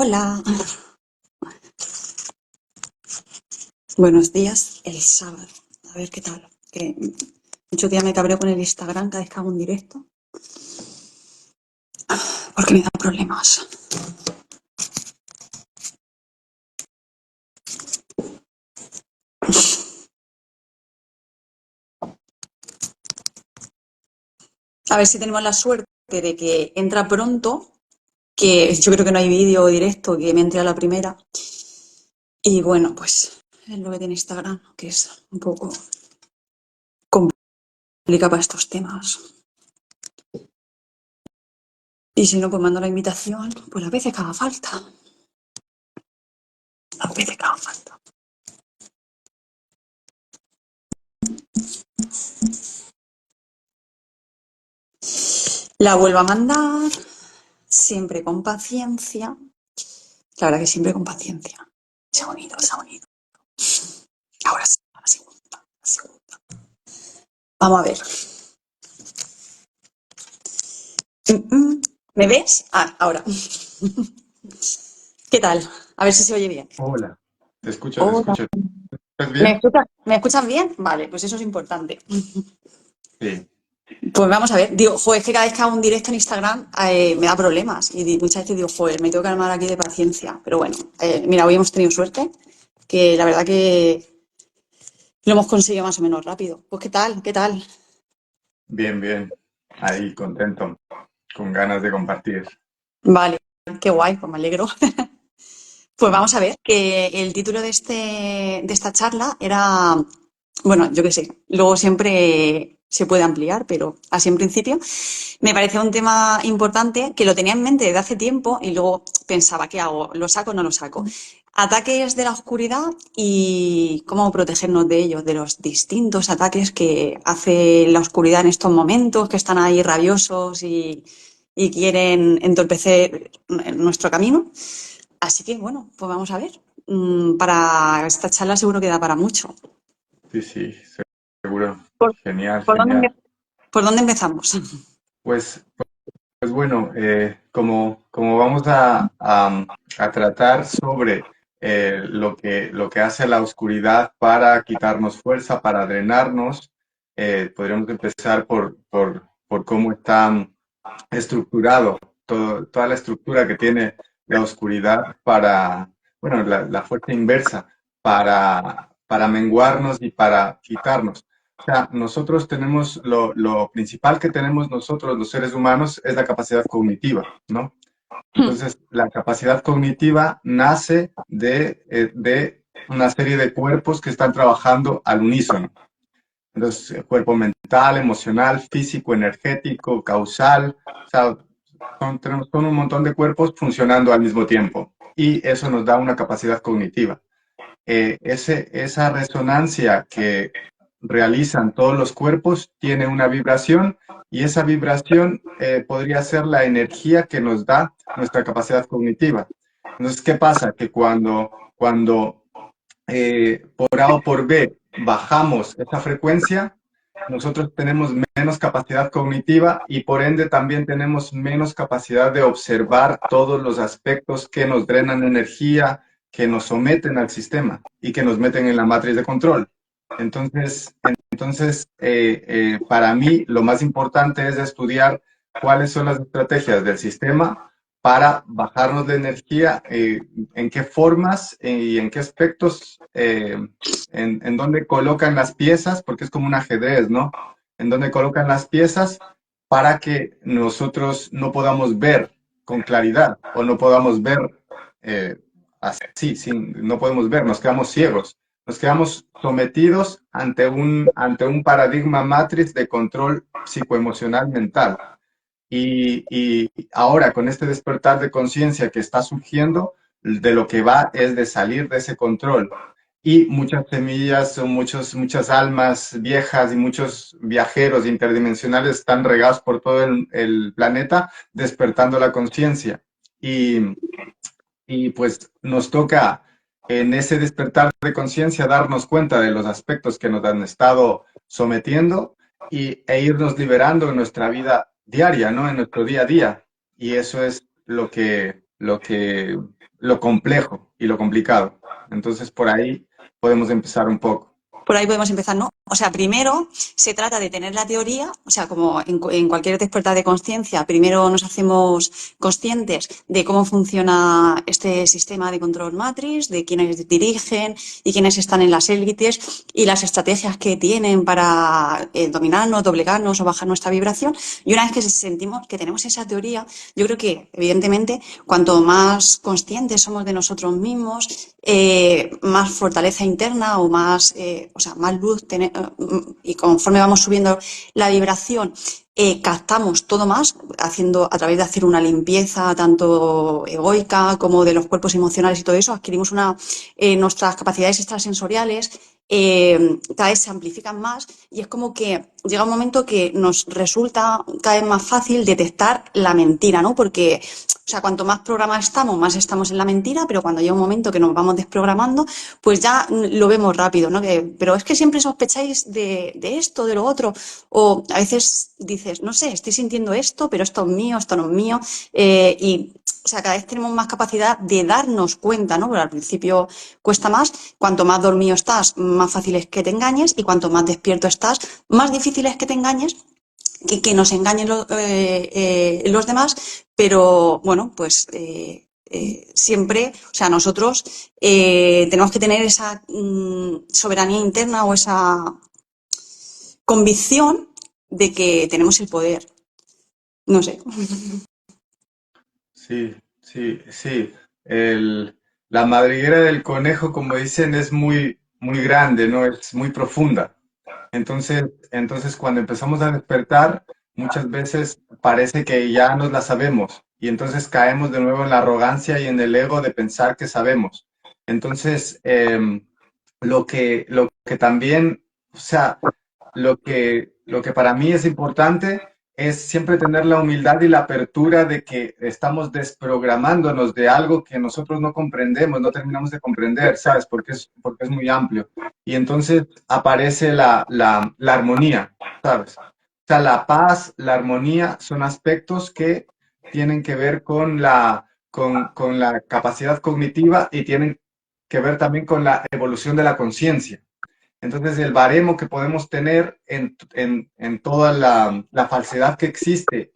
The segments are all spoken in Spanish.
Hola, buenos días, el sábado. A ver qué tal. Que muchos días me cabreo con el Instagram cada vez que hago un directo porque me da problemas. A ver si tenemos la suerte de que entra pronto, que yo creo que no hay vídeo directo, que me entre a la primera. Y bueno, pues es lo que tiene Instagram, que es un poco complicado para estos temas. Y si no, pues mando la invitación, pues las veces que haga falta. Las veces que haga falta. La vuelvo a mandar, siempre con paciencia. La verdad que siempre con paciencia. Se ha unido, se ha unido. Ahora sí, la segunda, la segunda. Vamos a ver. ¿Me ves? Ah, ahora. ¿Qué tal? A ver si se oye bien. Hola, te escucho, te Hola. escucho. ¿Estás bien? ¿Me escuchan bien? Vale, pues eso es importante. Sí. Pues vamos a ver. Digo, joder, es que cada vez que hago un directo en Instagram me da problemas. Y muchas veces digo, joder, me tengo que armar aquí de paciencia. Pero bueno, mira, hoy hemos tenido suerte, que la verdad que lo hemos conseguido más o menos rápido. Pues ¿qué tal? ¿Qué tal? Bien, bien. Ahí, contento, con ganas de compartir. Vale, qué guay, pues me alegro. Pues Mm. vamos a ver, que el título de esta charla era, bueno, yo qué sé, luego siempre se puede ampliar, pero así en principio me parecía un tema importante que lo tenía en mente desde hace tiempo y luego pensaba, ¿qué hago? ¿Lo saco o no lo saco? Ataques de la oscuridad y cómo protegernos de ellos, de los distintos ataques que hace la oscuridad en estos momentos, que están ahí rabiosos y quieren entorpecer nuestro camino. Así que bueno, pues vamos a ver. Para esta charla seguro que da para mucho. Sí, sí, seguro. ¿Por, Genial, por dónde, genial. por dónde empezamos? Pues, pues bueno, como vamos a tratar sobre lo que hace la oscuridad para quitarnos fuerza, para drenarnos, podríamos empezar por cómo está estructurado, toda la estructura que tiene la oscuridad para, bueno, la fuerza inversa para menguarnos y para quitarnos. O sea, nosotros tenemos, lo principal que tenemos nosotros, los seres humanos, es la capacidad cognitiva, ¿no? Entonces, la capacidad cognitiva nace de una serie de cuerpos que están trabajando al unísono. Entonces, el cuerpo mental, emocional, físico, energético, causal, o sea, tenemos un montón de cuerpos funcionando al mismo tiempo y eso nos da una capacidad cognitiva. Esa resonancia que realizan todos los cuerpos tiene una vibración y esa vibración podría ser la energía que nos da nuestra capacidad cognitiva. Entonces, ¿qué pasa? Que cuando por A o por B bajamos esa frecuencia, nosotros tenemos menos capacidad cognitiva y por ende también tenemos menos capacidad de observar todos los aspectos que nos drenan energía, que nos someten al sistema y que nos meten en la matriz de control. Entonces, para mí lo más importante es estudiar cuáles son las estrategias del sistema para bajarnos de energía, en qué formas y en qué aspectos, en dónde colocan las piezas, porque es como un ajedrez, ¿no? En dónde colocan las piezas para que nosotros no podamos ver con claridad o no podamos ver así, no podemos ver, nos quedamos ciegos, nos quedamos sometidos ante un paradigma matriz de control psicoemocional mental. Y ahora, con este despertar de conciencia que está surgiendo, de lo que va es de salir de ese control. Y muchas semillas o muchas almas viejas y muchos viajeros interdimensionales están regados por todo el planeta despertando la conciencia. Y, y pues nos toca en ese despertar de conciencia darnos cuenta de los aspectos que nos han estado sometiendo e irnos liberando en nuestra vida diaria, ¿no? En nuestro día a día. Y eso es lo que lo que, lo complejo y lo complicado. Entonces, por ahí podemos empezar un poco. Por ahí podemos empezar, ¿no? O sea, primero se trata de tener la teoría, o sea, como en cualquier despertar de conciencia, primero nos hacemos conscientes de cómo funciona este sistema de control matrix, de quiénes dirigen y quiénes están en las élites y las estrategias que tienen para dominarnos, doblegarnos o bajar nuestra vibración. Y una vez que sentimos que tenemos esa teoría, yo creo que, evidentemente, cuanto más conscientes somos de nosotros mismos, más fortaleza interna o más, o sea, más luz y conforme vamos subiendo la vibración, captamos todo más a través de hacer una limpieza tanto egoica como de los cuerpos emocionales y todo eso, adquirimos nuestras capacidades extrasensoriales cada vez se amplifican más y es como que llega un momento que nos resulta cada vez más fácil detectar la mentira, ¿no? Porque, o sea, cuanto más programados estamos, más estamos en la mentira, pero cuando llega un momento que nos vamos desprogramando, pues ya lo vemos rápido, ¿no? Pero es que siempre sospecháis de esto, de lo otro, o a veces dices, no sé, estoy sintiendo esto, pero esto es mío, esto no es mío, y o sea, cada vez tenemos más capacidad de darnos cuenta, ¿no? Pero al principio cuesta más. Cuanto más dormido estás, más fácil es que te engañes y cuanto más despierto estás, más difícil es que te engañes, que nos engañen los demás, pero bueno, pues siempre, o sea, nosotros tenemos que tener esa soberanía interna o esa convicción de que tenemos el poder. No sé. Sí, sí, sí. La madriguera del conejo, como dicen, es muy, muy grande, ¿no? Es muy profunda. Entonces, cuando empezamos a despertar, muchas veces parece que ya nos la sabemos y entonces caemos de nuevo en la arrogancia y en el ego de pensar que sabemos. Entonces, lo que también, o sea, lo que para mí es importante es siempre tener la humildad y la apertura de que estamos desprogramándonos de algo que nosotros no comprendemos, no terminamos de comprender, ¿sabes? Porque es muy amplio. Y entonces aparece la armonía, ¿sabes? O sea, la paz, la armonía son aspectos que tienen que ver con la capacidad cognitiva y tienen que ver también con la evolución de la conciencia. Entonces, el baremo que podemos tener en toda la falsedad que existe,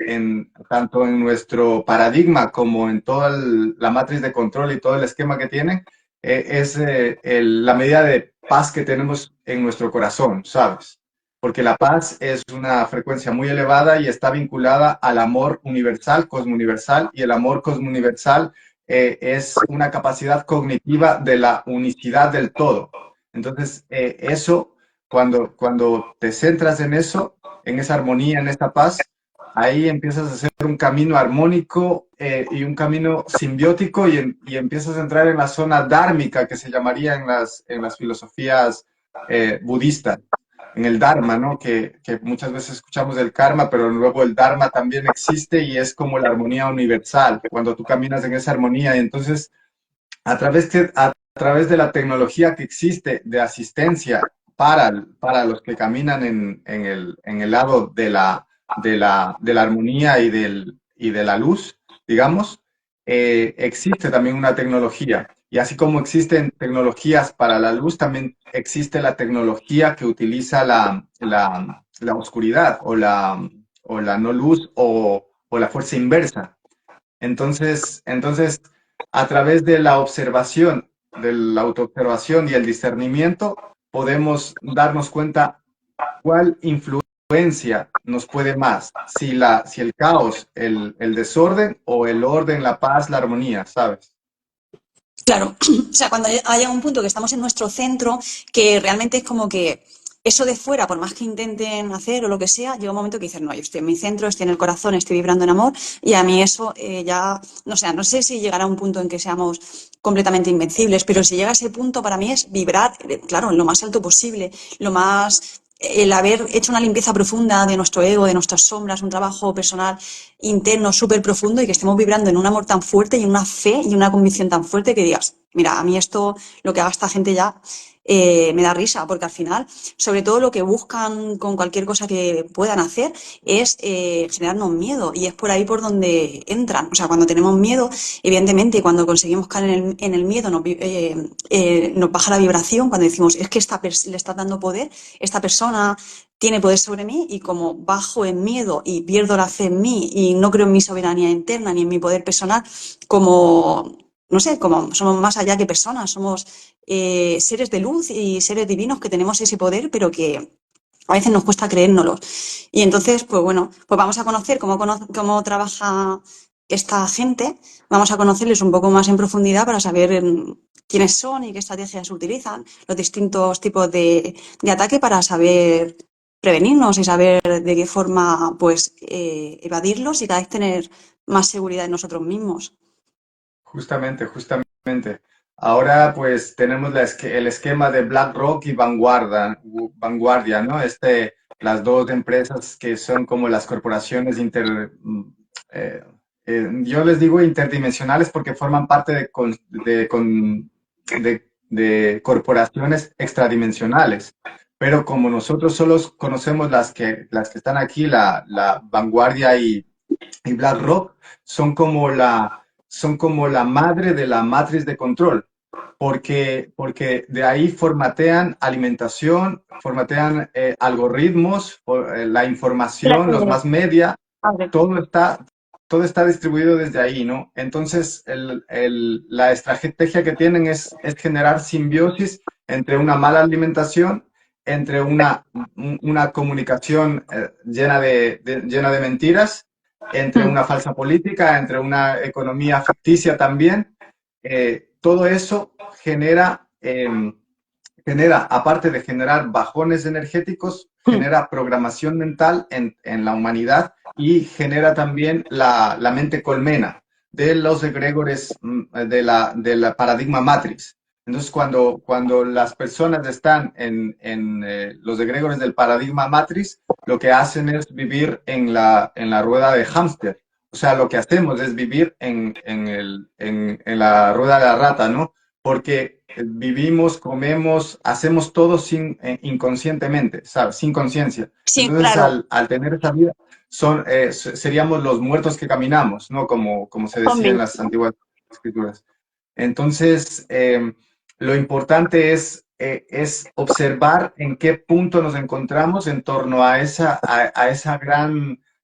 tanto en nuestro paradigma como en toda la matriz de control y todo el esquema que tiene, es la medida de paz que tenemos en nuestro corazón, ¿sabes? Porque la paz es una frecuencia muy elevada y está vinculada al amor universal, cosmouniversal, y el amor cosmouniversal es una capacidad cognitiva de la unicidad del todo. Entonces, cuando te centras en eso, en esa armonía, en esta paz, ahí empiezas a hacer un camino armónico y un camino simbiótico y empiezas a entrar en la zona dármica, que se llamaría en las filosofías budistas, en el Dharma, ¿no? Que muchas veces escuchamos del karma, pero luego el Dharma también existe y es como la armonía universal, cuando tú caminas en esa armonía. Y entonces, a través de la tecnología que existe de asistencia para los que caminan en el lado de la armonía y de la luz, digamos, existe también una tecnología. Y así como existen tecnologías para la luz, también existe la tecnología que utiliza la oscuridad o la no luz o la fuerza inversa. Entonces, a través de la observación, de la autoobservación y el discernimiento, podemos darnos cuenta cuál influencia nos puede más, si el caos, el desorden o el orden, la paz, la armonía, ¿sabes? Claro, o sea, cuando haya un punto que estamos en nuestro centro, que realmente es como que eso de fuera, por más que intenten hacer o lo que sea, llega un momento que dicen, no, yo estoy en mi centro, estoy en el corazón, estoy vibrando en amor, y a mí eso ya, no sé, no sé si llegará a un punto en que seamos completamente invencibles, pero si llega a ese punto, para mí es vibrar, claro, en lo más alto posible, lo más el haber hecho una limpieza profunda de nuestro ego, de nuestras sombras, un trabajo personal interno súper profundo y que estemos vibrando en un amor tan fuerte y en una fe y una convicción tan fuerte que digas, mira, a mí esto, lo que haga esta gente ya, me da risa, porque al final, sobre todo lo que buscan con cualquier cosa que puedan hacer es generarnos miedo, y es por ahí por donde entran. O sea, cuando tenemos miedo, evidentemente, cuando conseguimos caer en el miedo, nos baja la vibración, cuando decimos, es que le está dando poder, esta persona tiene poder sobre mí, y como bajo en miedo y pierdo la fe en mí y no creo en mi soberanía interna ni en mi poder personal, como, no sé, como somos más allá que personas, somos seres de luz y seres divinos que tenemos ese poder, pero que a veces nos cuesta creérnoslo. Y entonces, pues bueno, pues vamos a conocer cómo trabaja esta gente, vamos a conocerles un poco más en profundidad para saber quiénes son y qué estrategias utilizan, los distintos tipos de ataque, para saber prevenirnos y saber de qué forma pues evadirlos y cada vez tener más seguridad en nosotros mismos. Justamente, justamente. Ahora pues tenemos el esquema de BlackRock y Vanguardia, ¿no? Las dos empresas que son como las corporaciones eh, yo les digo interdimensionales porque forman parte de corporaciones extradimensionales. Pero como nosotros solo conocemos las que están aquí, la Vanguardia y BlackRock, son como la madre de la matriz de control, porque de ahí formatean alimentación, formatean algoritmos, la información, los más media, Padre. todo está, todo está distribuido desde ahí, ¿no? Entonces, la estrategia que tienen es generar simbiosis entre una mala alimentación, entre una comunicación llena de mentiras, entre Mm. una falsa política, entre una economía ficticia también. Todo eso aparte de generar bajones energéticos, Mm. genera programación mental en la humanidad y genera también la mente colmena de los egregores de la paradigma matrix. Entonces, cuando las personas están en los egregores del paradigma matrix, lo que hacen es vivir en la rueda de hámster. O sea, lo que hacemos es vivir en la rueda de la rata, ¿no? Porque vivimos, comemos, hacemos todo inconscientemente, ¿sabes? Sin conciencia. Sí, Entonces, claro, al tener esa vida, seríamos los muertos que caminamos, ¿no? Como se decía en zombies, las ¿no? antiguas escrituras. Entonces, lo importante es observar en qué punto nos encontramos en torno a esa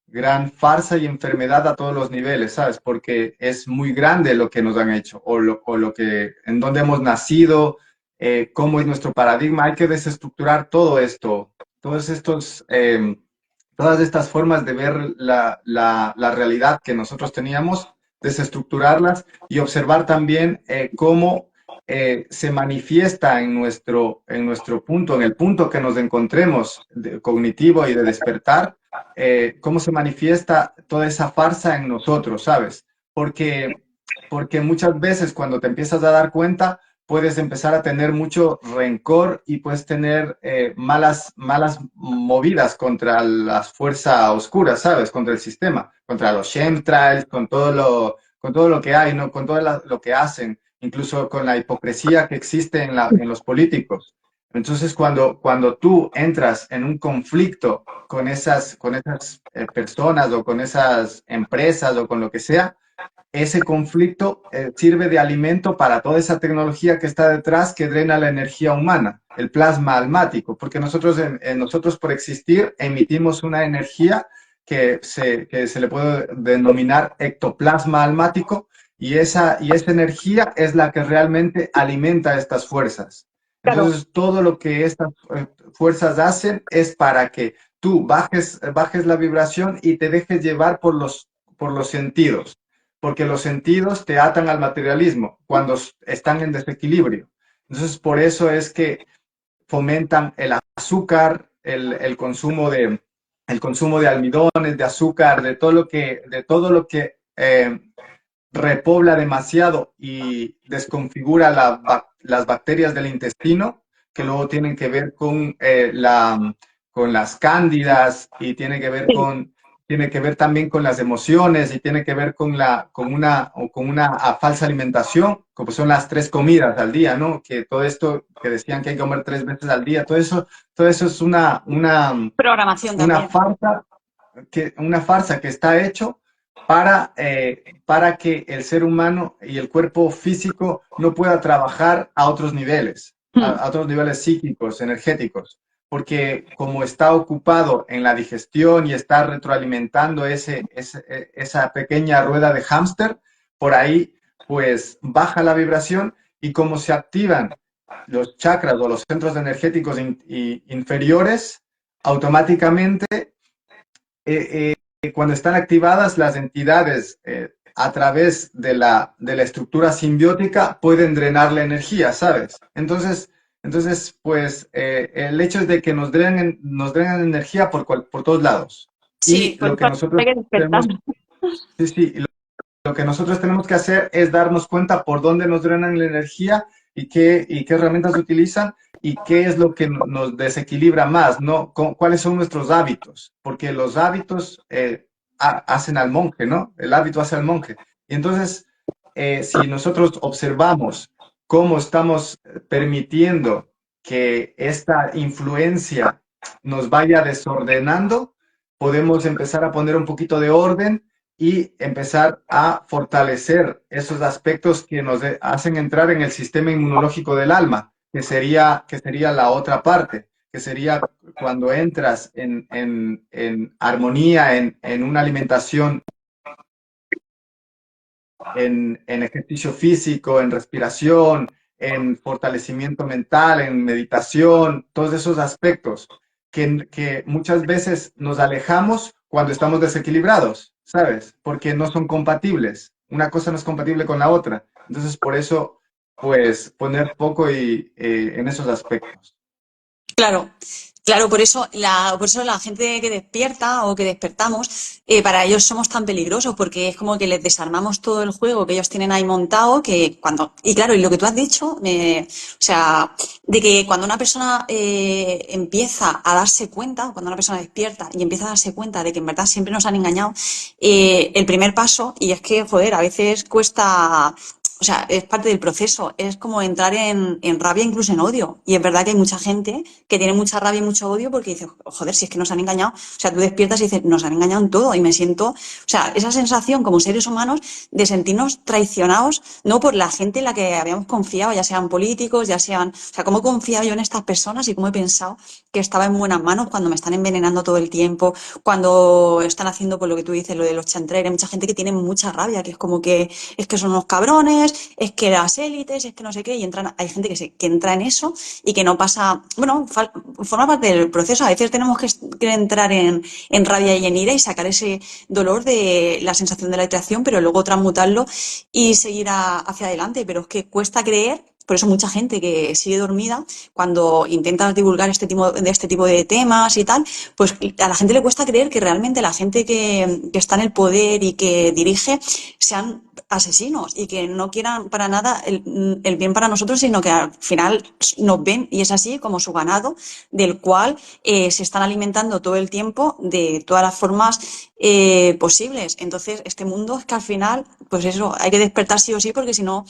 gran farsa y enfermedad a todos los niveles, ¿sabes? Porque es muy grande lo que nos han hecho en dónde hemos nacido, cómo es nuestro paradigma. Hay que desestructurar todo esto, todas estas formas de ver la realidad que nosotros teníamos, desestructurarlas y observar también cómo se manifiesta en nuestro punto, en el punto que nos encontremos cognitivo y de despertar, cómo se manifiesta toda esa farsa en nosotros, ¿sabes? Porque, porque muchas veces cuando te empiezas a dar cuenta, puedes empezar a tener mucho rencor y puedes tener malas movidas contra las fuerzas oscuras, ¿sabes? Contra el sistema, contra los chemtrails, con todo lo que hay, ¿no? Con todo lo que hacen, incluso con la hipocresía que existe en los políticos. Entonces, cuando tú entras en un conflicto con esas personas o con esas empresas o con lo que sea, ese conflicto sirve de alimento para toda esa tecnología que está detrás que drena la energía humana, el plasma almático, porque nosotros por existir emitimos una energía que se le puede denominar ectoplasma almático y esa energía es la que realmente alimenta estas fuerzas. Claro, Entonces, todo lo que estas fuerzas hacen es para que tú bajes la vibración y te dejes llevar por los sentidos, porque los sentidos te atan al materialismo cuando están en desequilibrio. Entonces, por eso es que fomentan el azúcar, el consumo de almidones, de azúcar, de todo lo que repobla demasiado y desconfigura las bacterias del intestino, que luego tienen que ver con las cándidas y tiene que ver sí, tiene que ver también con las emociones y tiene que ver con una falsa alimentación, como son las 3 comidas al día, ¿no? Que todo esto que decían que hay que comer 3 veces al día, todo eso es Programación una también. farsa una farsa que está hecho para que el ser humano y el cuerpo físico no pueda trabajar a otros niveles, Mm. a otros niveles psíquicos, energéticos, porque como está ocupado en la digestión y está retroalimentando esa pequeña rueda de hámster, por ahí pues baja la vibración y como se activan los chakras o los centros energéticos inferiores, automáticamente cuando están activadas las entidades a través de la estructura simbiótica pueden drenar la energía, ¿sabes? Pues el hecho es de que nos drenan energía por todos lados. Sí, Y por lo eso que hay nosotros que despertar. tenemos, sí, sí, lo que nosotros tenemos que hacer es darnos cuenta por dónde nos drenan la energía y qué herramientas utilizan y qué es lo que nos desequilibra más, ¿no? ¿Cuáles son nuestros hábitos? Porque los hábitos hacen al monje, ¿no? El hábito hace al monje. Y entonces, si nosotros observamos cómo estamos permitiendo que esta influencia nos vaya desordenando, podemos empezar a poner un poquito de orden y empezar a fortalecer esos aspectos que nos hacen entrar en el sistema inmunológico del alma, que sería la otra parte, que sería cuando entras en armonía, en una alimentación, en ejercicio físico, en respiración, en fortalecimiento mental, en meditación, todos esos aspectos que muchas veces nos alejamos cuando estamos desequilibrados, ¿sabes? Porque no son compatibles. Una cosa no es compatible con la otra. Entonces, por eso, pues, poner foco en esos aspectos. Claro, claro, por eso la gente que despierta o que despertamos, para ellos somos tan peligrosos, porque es como que les desarmamos todo el juego que ellos tienen ahí montado, y claro, y lo que tú has dicho, o sea, de que cuando una persona empieza a darse cuenta, cuando una persona despierta y empieza a darse cuenta de que en verdad siempre nos han engañado, el primer paso, y es que, joder, a veces cuesta, o sea, es parte del proceso, es como entrar en rabia, incluso en odio. Y es verdad que hay mucha gente que tiene mucha rabia y mucho odio porque dice, joder, si es que nos han engañado. O sea, tú despiertas y dices, nos han engañado en todo. Y me siento, o sea, esa sensación como seres humanos de sentirnos traicionados, no por la gente en la que habíamos confiado, ya sean políticos, ya sean, o sea, cómo he confiado yo en estas personas y cómo he pensado que estaba en buenas manos cuando me están envenenando todo el tiempo, cuando están haciendo por lo que tú dices, lo de los chantreres. Hay mucha gente que tiene mucha rabia, que es como que es que son unos cabrones, es que las élites, es que no sé qué, y hay gente que entra en eso y que no pasa, bueno, forma parte del proceso. A veces tenemos que entrar en rabia y en ira y sacar ese dolor de la sensación de la atracción, pero luego transmutarlo y seguir hacia adelante. Pero es que cuesta creer. Por eso mucha gente que sigue dormida, cuando intentas divulgar este tipo de temas y tal, pues a la gente le cuesta creer que realmente la gente que está en el poder y que dirige sean asesinos y que no quieran para nada el bien para nosotros, sino que al final nos ven y es así como su ganado, del cual se están alimentando todo el tiempo de todas las formas posibles. Entonces, este mundo es que al final, pues eso, hay que despertar sí o sí, porque si no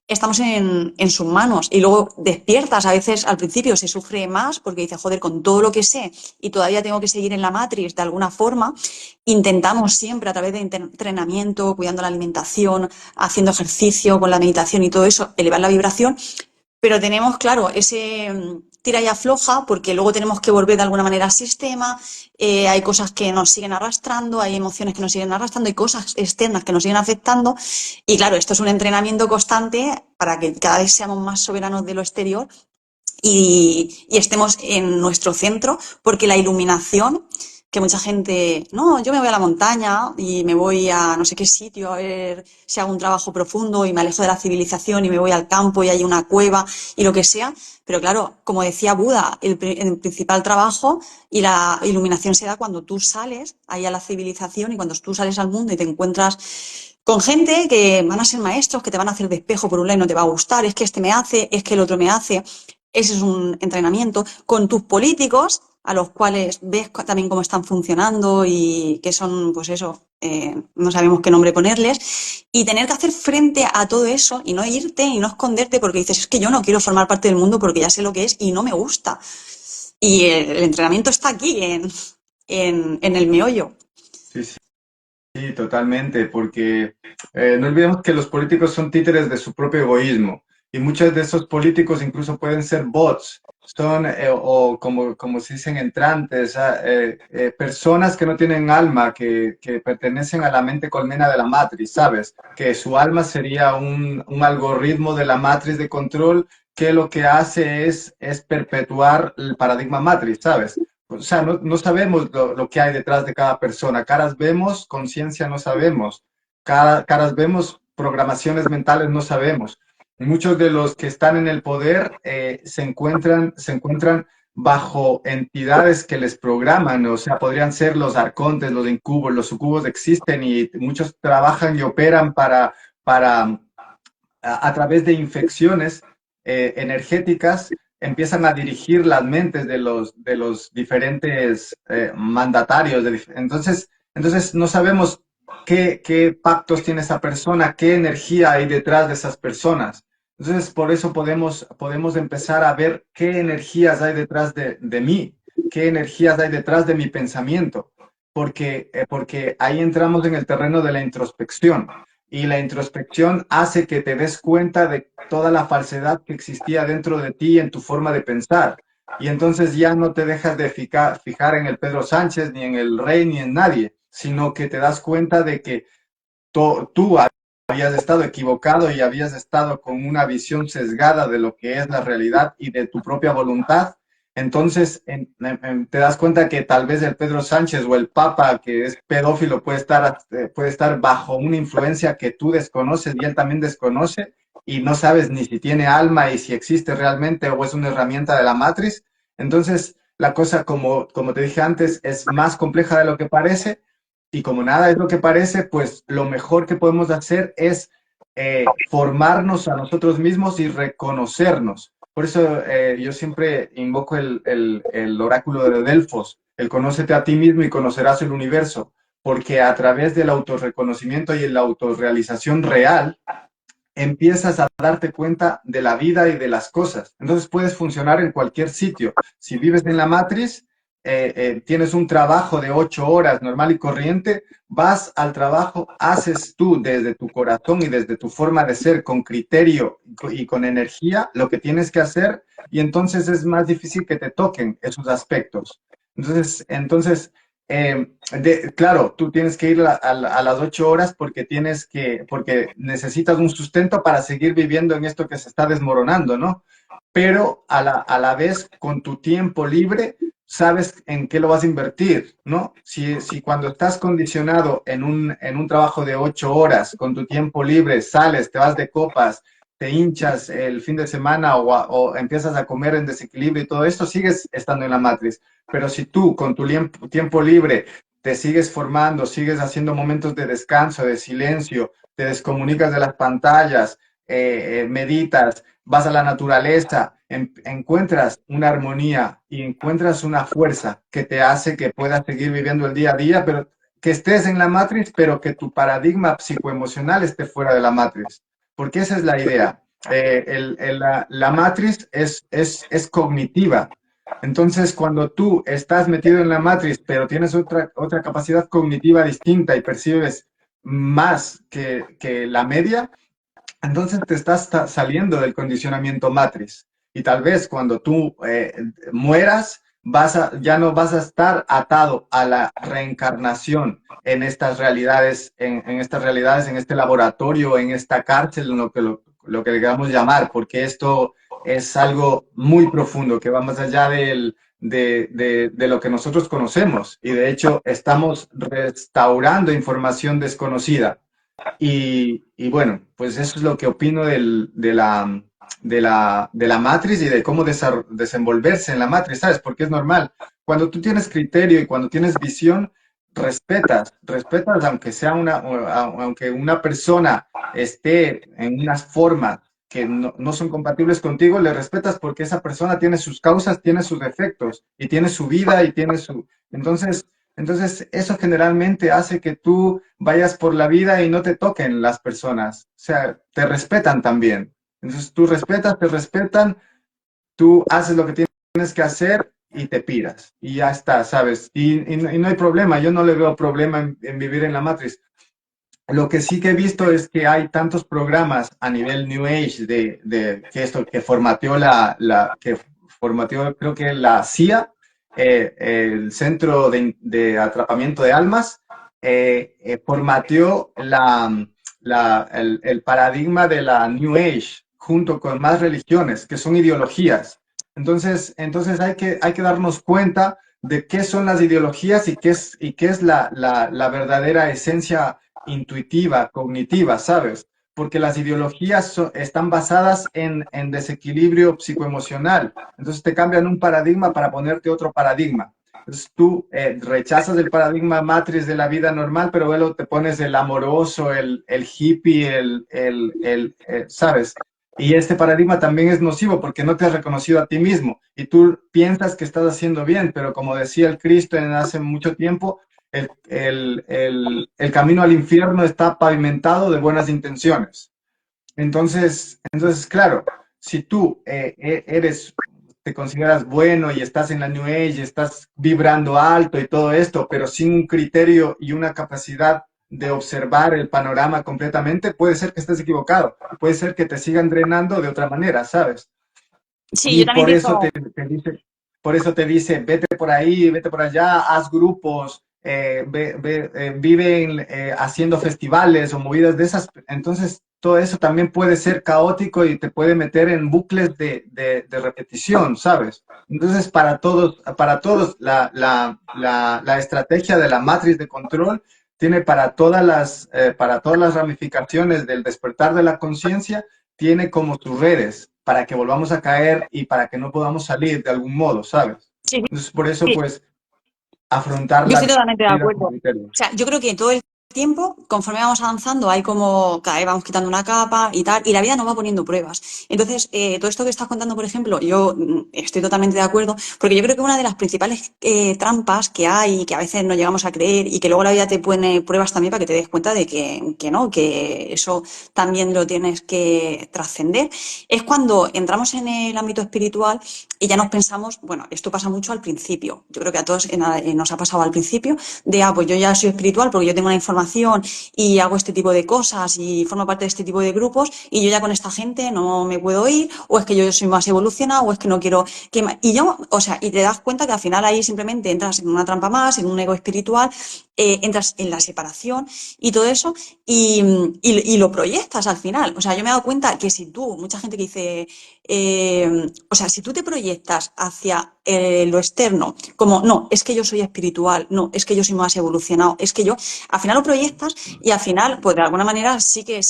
estamos en sus manos. Y luego despiertas, a veces al principio se sufre más porque dices, joder, con todo lo que sé y todavía tengo que seguir en la Matrix de alguna forma. Intentamos siempre a través de entrenamiento, cuidando la alimentación, haciendo ejercicio con la meditación y todo eso, elevar la vibración, pero tenemos, claro, ese tira y afloja, porque luego tenemos que volver de alguna manera al sistema, hay cosas que nos siguen arrastrando, hay emociones que nos siguen arrastrando, hay cosas externas que nos siguen afectando, y claro, esto es un entrenamiento constante para que cada vez seamos más soberanos de lo exterior y estemos en nuestro centro, porque la iluminación, que mucha gente, no, yo me voy a la montaña y me voy a no sé qué sitio a ver si hago un trabajo profundo y me alejo de la civilización y me voy al campo y hay una cueva y lo que sea, pero claro, como decía Buda, el principal trabajo y la iluminación se da cuando tú sales ahí a la civilización y cuando tú sales al mundo y te encuentras con gente que van a ser maestros, que te van a hacer de espejo por un lado y no te va a gustar, es que este me hace, es que el otro me hace. Ese es un entrenamiento con tus políticos, a los cuales ves también cómo están funcionando y que son, pues eso, no sabemos qué nombre ponerles, y tener que hacer frente a todo eso y no irte y no esconderte porque dices, es que yo no quiero formar parte del mundo porque ya sé lo que es y no me gusta. Y el entrenamiento está aquí, en el meollo. Sí, sí. Sí, totalmente, porque no olvidemos que los políticos son títeres de su propio egoísmo y muchos de esos políticos incluso pueden ser bots, son o como se dicen entrantes, personas que no tienen alma, que pertenecen a la mente colmena de la matriz, ¿sabes? Que su alma sería un algoritmo de la matriz de control que lo que hace es perpetuar el paradigma matriz, ¿sabes? O sea, no sabemos lo que hay detrás de cada persona. Caras vemos, conciencia no sabemos. Caras vemos, programaciones mentales no sabemos. Muchos de los que están en el poder se encuentran bajo entidades que les programan, o sea, podrían ser los arcontes, los incubos, los sucubos existen y muchos trabajan y operan para a través de infecciones energéticas, empiezan a dirigir las mentes de los diferentes mandatarios. Entonces, no sabemos qué pactos tiene esa persona, qué energía hay detrás de esas personas. Entonces, por eso podemos empezar a ver qué energías hay detrás de mí, qué energías hay detrás de mi pensamiento, porque ahí entramos en el terreno de la introspección y la introspección hace que te des cuenta de toda la falsedad que existía dentro de ti en tu forma de pensar. Y entonces ya no te dejas de fijar en el Pedro Sánchez, ni en el rey, ni en nadie, sino que te das cuenta de que tú habías estado equivocado y habías estado con una visión sesgada de lo que es la realidad y de tu propia voluntad. Entonces te das cuenta que tal vez el Pedro Sánchez o el Papa, que es pedófilo, puede estar bajo una influencia que tú desconoces y él también desconoce y no sabes ni si tiene alma y si existe realmente o es una herramienta de la matriz. Entonces la cosa, como te dije antes, es más compleja de lo que parece y como nada es lo que parece, pues lo mejor que podemos hacer es formarnos a nosotros mismos y reconocernos. Por eso yo siempre invoco el oráculo de Delfos, el conócete a ti mismo y conocerás el universo, porque a través del autorreconocimiento y la autorrealización real, empiezas a darte cuenta de la vida y de las cosas. Entonces puedes funcionar en cualquier sitio. Si vives en la matriz, tienes un trabajo de 8 horas normal y corriente, vas al trabajo, haces tú desde tu corazón y desde tu forma de ser, con criterio y con energía, lo que tienes que hacer, y entonces es más difícil que te toquen esos aspectos. Claro, tú tienes que ir a las 8 horas porque necesitas un sustento para seguir viviendo en esto que se está desmoronando, ¿no? Pero a la vez, con tu tiempo libre, sabes en qué lo vas a invertir, ¿no? Si cuando estás condicionado en un trabajo de 8 horas, con tu tiempo libre, sales, te vas de copas, te hinchas el fin de semana o empiezas a comer en desequilibrio y todo esto, sigues estando en la matriz. Pero si tú con tu tiempo libre te sigues formando, sigues haciendo momentos de descanso, de silencio, te descomunicas de las pantallas, meditas, vas a la naturaleza, encuentras una armonía y encuentras una fuerza que te hace que puedas seguir viviendo el día a día, pero que estés en la matriz, pero que tu paradigma psicoemocional esté fuera de la matriz. Porque esa es la idea. La matriz es cognitiva. Entonces, cuando tú estás metido en la matriz, pero tienes otra capacidad cognitiva distinta y percibes más que la media, entonces te estás saliendo del condicionamiento matriz. Y tal vez cuando tú mueras, ya no vas a estar atado a la reencarnación en estas realidades, en este laboratorio, en esta cárcel, lo que le queramos llamar, porque esto es algo muy profundo, que va más allá de lo que nosotros conocemos. Y de hecho, estamos restaurando información desconocida. Y bueno, pues eso es lo que opino de la matriz y de cómo desenvolverse en la matriz, ¿sabes? Porque es normal. Cuando tú tienes criterio y cuando tienes visión, respetas aunque sea aunque una persona esté en unas formas que no son compatibles contigo, le respetas porque esa persona tiene sus causas, tiene sus defectos y tiene su vida y tiene su... Entonces, eso generalmente hace que tú vayas por la vida y no te toquen las personas. O sea, te respetan también. Entonces, tú respetas, te respetan, tú haces lo que tienes que hacer y te piras. Y ya está, ¿sabes? Y no hay problema. Yo no le veo problema en vivir en la Matrix. Lo que sí que he visto es que hay tantos programas a nivel New Age que esto que formateó que formateó creo que la CIA, el Centro de Atrapamiento de Almas, formateó el paradigma de la New Age junto con más religiones, que son ideologías. Entonces hay que darnos cuenta de qué son las ideologías y qué es la verdadera esencia intuitiva, cognitiva, ¿sabes? Porque las ideologías están basadas en desequilibrio psicoemocional. Entonces te cambian un paradigma para ponerte otro paradigma. Entonces tú rechazas el paradigma matriz de la vida normal, pero luego te pones el amoroso, el hippie, ¿sabes? Y este paradigma también es nocivo porque no te has reconocido a ti mismo y tú piensas que estás haciendo bien, pero como decía el Cristo en hace mucho tiempo, el camino al infierno está pavimentado de buenas intenciones. Entonces, claro, si tú te consideras bueno y estás en la New Age, estás vibrando alto y todo esto, pero sin un criterio y una capacidad de observar el panorama completamente, puede ser que estés equivocado, puede ser que te sigan drenando de otra manera, ¿sabes? Sí, yo Y también por eso pienso. te dice, vete por ahí, vete por allá, haz grupos, vive haciendo festivales o movidas de esas. Entonces, todo eso también puede ser caótico y te puede meter en bucles de repetición, ¿sabes? Entonces, para todos la estrategia de la matriz de control tiene para todas las ramificaciones del despertar de la conciencia, tiene como tus redes para que volvamos a caer y para que no podamos salir de algún modo, ¿sabes? Sí, Entonces, por eso, sí, pues, afrontar yo estoy la totalmente de vida con acuerdo. O criterio. sea, yo creo que todo el tiempo, conforme vamos avanzando, hay como cada vez vamos quitando una capa y tal, y la vida nos va poniendo pruebas. Entonces, todo esto que estás contando, por ejemplo, yo estoy totalmente de acuerdo, porque yo creo que una de las principales trampas que hay y que a veces no llegamos a creer y que luego la vida te pone pruebas también para que te des cuenta de que no, que eso también lo tienes que trascender, es cuando entramos en el ámbito espiritual y ya nos pensamos, bueno, esto pasa mucho al principio. Yo creo que a todos nos ha pasado al principio de, pues yo ya soy espiritual porque yo tengo una información y hago este tipo de cosas y formo parte de este tipo de grupos y yo ya con esta gente no me puedo ir, o es que yo soy más evolucionado, o es que no quiero que... Y yo, o sea, y te das cuenta que al final ahí simplemente entras en una trampa más, en un ego espiritual, entras en la separación y todo eso y lo proyectas al final. O sea, yo me he dado cuenta que si tú, mucha gente que dice, o sea, si tú te proyectas hacia lo externo, como, no, es que yo soy espiritual, no, es que yo soy más evolucionado, es que yo, al final lo proyectas y al final, pues de alguna manera sí que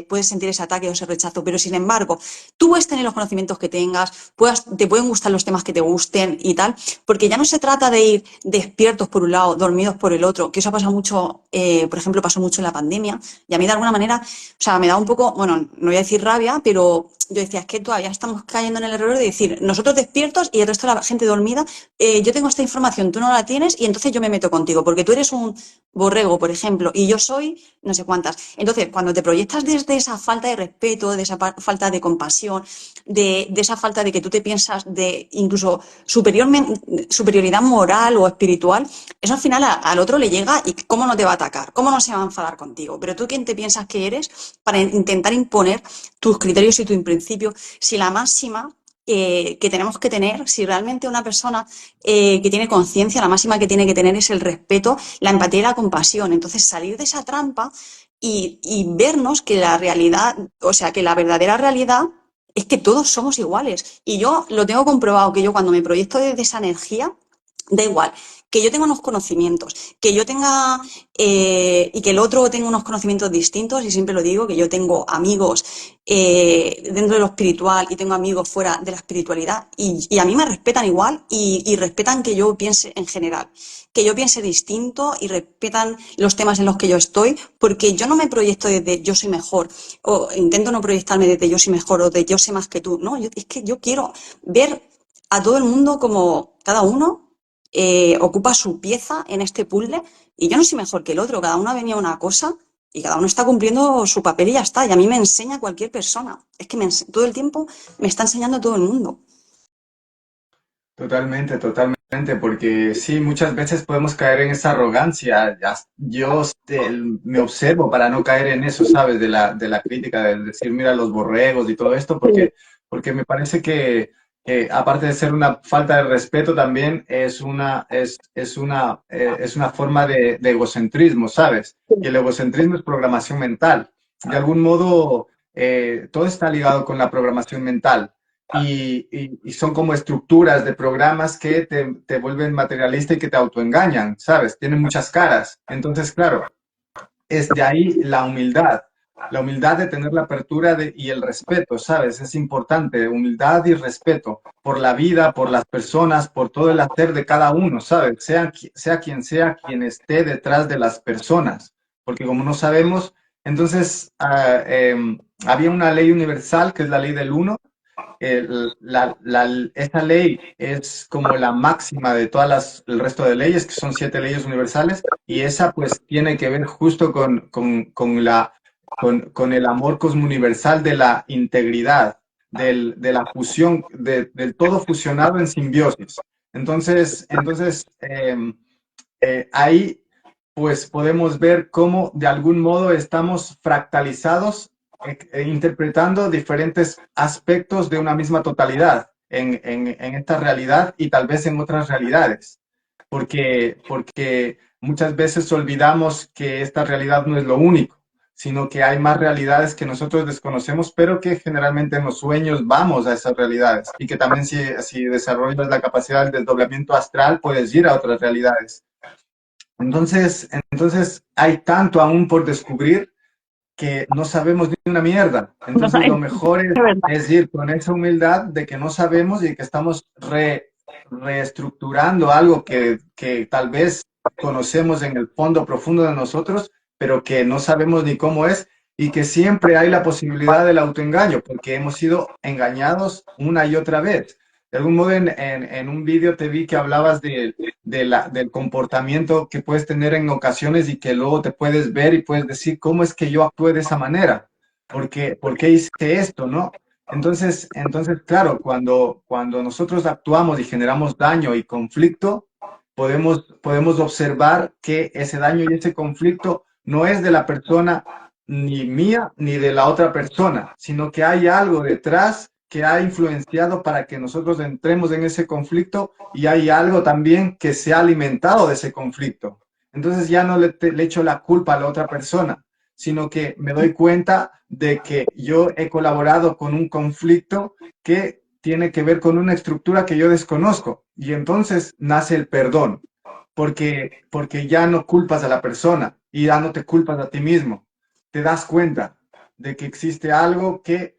puedes sentir ese ataque o ese rechazo, pero sin embargo, tú puedes tener los conocimientos que tengas, te pueden gustar los temas que te gusten y tal, porque ya no se trata de ir despiertos por un lado, dormidos por el otro, que eso ha pasado mucho, por ejemplo, pasó mucho en la pandemia, y a mí de alguna manera, o sea, me da un poco, bueno, no voy a decir rabia, pero yo decía, es que todavía estamos cayendo en el error de decir, nosotros despiertos y el resto de la gente dormida, yo tengo esta información, tú no la tienes y entonces yo me meto contigo, porque tú eres un borrego, por ejemplo, y yo soy no sé cuántas. Entonces, cuando te proyectas desde esa falta de respeto, de esa falta de compasión, de esa falta de que tú te piensas de incluso superioridad moral o espiritual, eso al final al otro le llega y cómo no te va a atacar, cómo no se va a enfadar contigo. Pero tú, ¿quién te piensas que eres para intentar imponer tus criterios y tu principio? Si la máxima que tenemos que tener, si realmente una persona que tiene conciencia, la máxima que tiene que tener es el respeto, la empatía y la compasión. Entonces, salir de esa trampa y vernos que la realidad, o sea, que la verdadera realidad es que todos somos iguales. Y yo lo tengo comprobado, que yo cuando me proyecto desde esa energía, da igual que yo tenga unos conocimientos, que yo tenga y que el otro tenga unos conocimientos distintos, y siempre lo digo, que yo tengo amigos dentro de lo espiritual y tengo amigos fuera de la espiritualidad y a mí me respetan igual y respetan que yo piense en general, que yo piense distinto y respetan los temas en los que yo estoy, porque yo no me proyecto desde yo soy mejor o intento no proyectarme desde yo soy mejor o de yo sé más que tú, no, es que yo quiero ver a todo el mundo como cada uno ocupa su pieza en este puzzle y yo no soy mejor que el otro, cada uno ha venido a una cosa y cada uno está cumpliendo su papel y ya está. Y a mí me enseña cualquier persona. Es que todo el tiempo me está enseñando todo el mundo. Totalmente, totalmente, porque sí, muchas veces podemos caer en esa arrogancia. Yo me observo para no caer en eso, ¿sabes? De la crítica, de decir, mira los borregos y todo esto, porque me parece que aparte de ser una falta de respeto, también es una forma de egocentrismo, ¿sabes? Y el egocentrismo es programación mental. De algún modo, todo está ligado con la programación mental y son como estructuras de programas que te vuelven materialista y que te autoengañan, ¿sabes? Tienen muchas caras. Entonces, claro, es de ahí la humildad de tener la apertura y el respeto, ¿sabes? Es importante, humildad y respeto por la vida, por las personas, por todo el hacer de cada uno, ¿sabes? Sea quien esté detrás de las personas, porque como no sabemos, entonces había una ley universal que es la ley del uno. Esta ley es como la máxima de el resto de leyes, que son 7 leyes universales, y esa pues tiene que ver justo con el amor cosmouniversal de la integridad, de la fusión, del todo fusionado en simbiosis. Entonces, ahí pues podemos ver cómo de algún modo estamos fractalizados, interpretando diferentes aspectos de una misma totalidad en esta realidad y tal vez en otras realidades, porque muchas veces olvidamos que esta realidad no es lo único, sino que hay más realidades que nosotros desconocemos, pero que generalmente en los sueños vamos a esas realidades y que también si desarrollas la capacidad del desdoblamiento astral, puedes ir a otras realidades. Entonces hay tanto aún por descubrir que no sabemos ni una mierda. No Entonces sabes, lo mejor de verdad. es ir con esa humildad de que no sabemos y que estamos reestructurando algo que tal vez conocemos en el fondo profundo de nosotros, pero que no sabemos ni cómo es y que siempre hay la posibilidad del autoengaño porque hemos sido engañados una y otra vez. De algún modo en un vídeo te vi que hablabas del comportamiento que puedes tener en ocasiones y que luego te puedes ver y puedes decir, ¿cómo es que yo actué de esa manera? ¿Por qué hice esto, no? Entonces, claro, cuando nosotros actuamos y generamos daño y conflicto, podemos observar que ese daño y ese conflicto no es de la persona ni mía ni de la otra persona, sino que hay algo detrás que ha influenciado para que nosotros entremos en ese conflicto y hay algo también que se ha alimentado de ese conflicto. Entonces ya no le echo la culpa a la otra persona, sino que me doy cuenta de que yo he colaborado con un conflicto que tiene que ver con una estructura que yo desconozco. Y entonces nace el perdón, porque ya no culpas a la persona y ya no te culpas a ti mismo. Te das cuenta de que existe algo que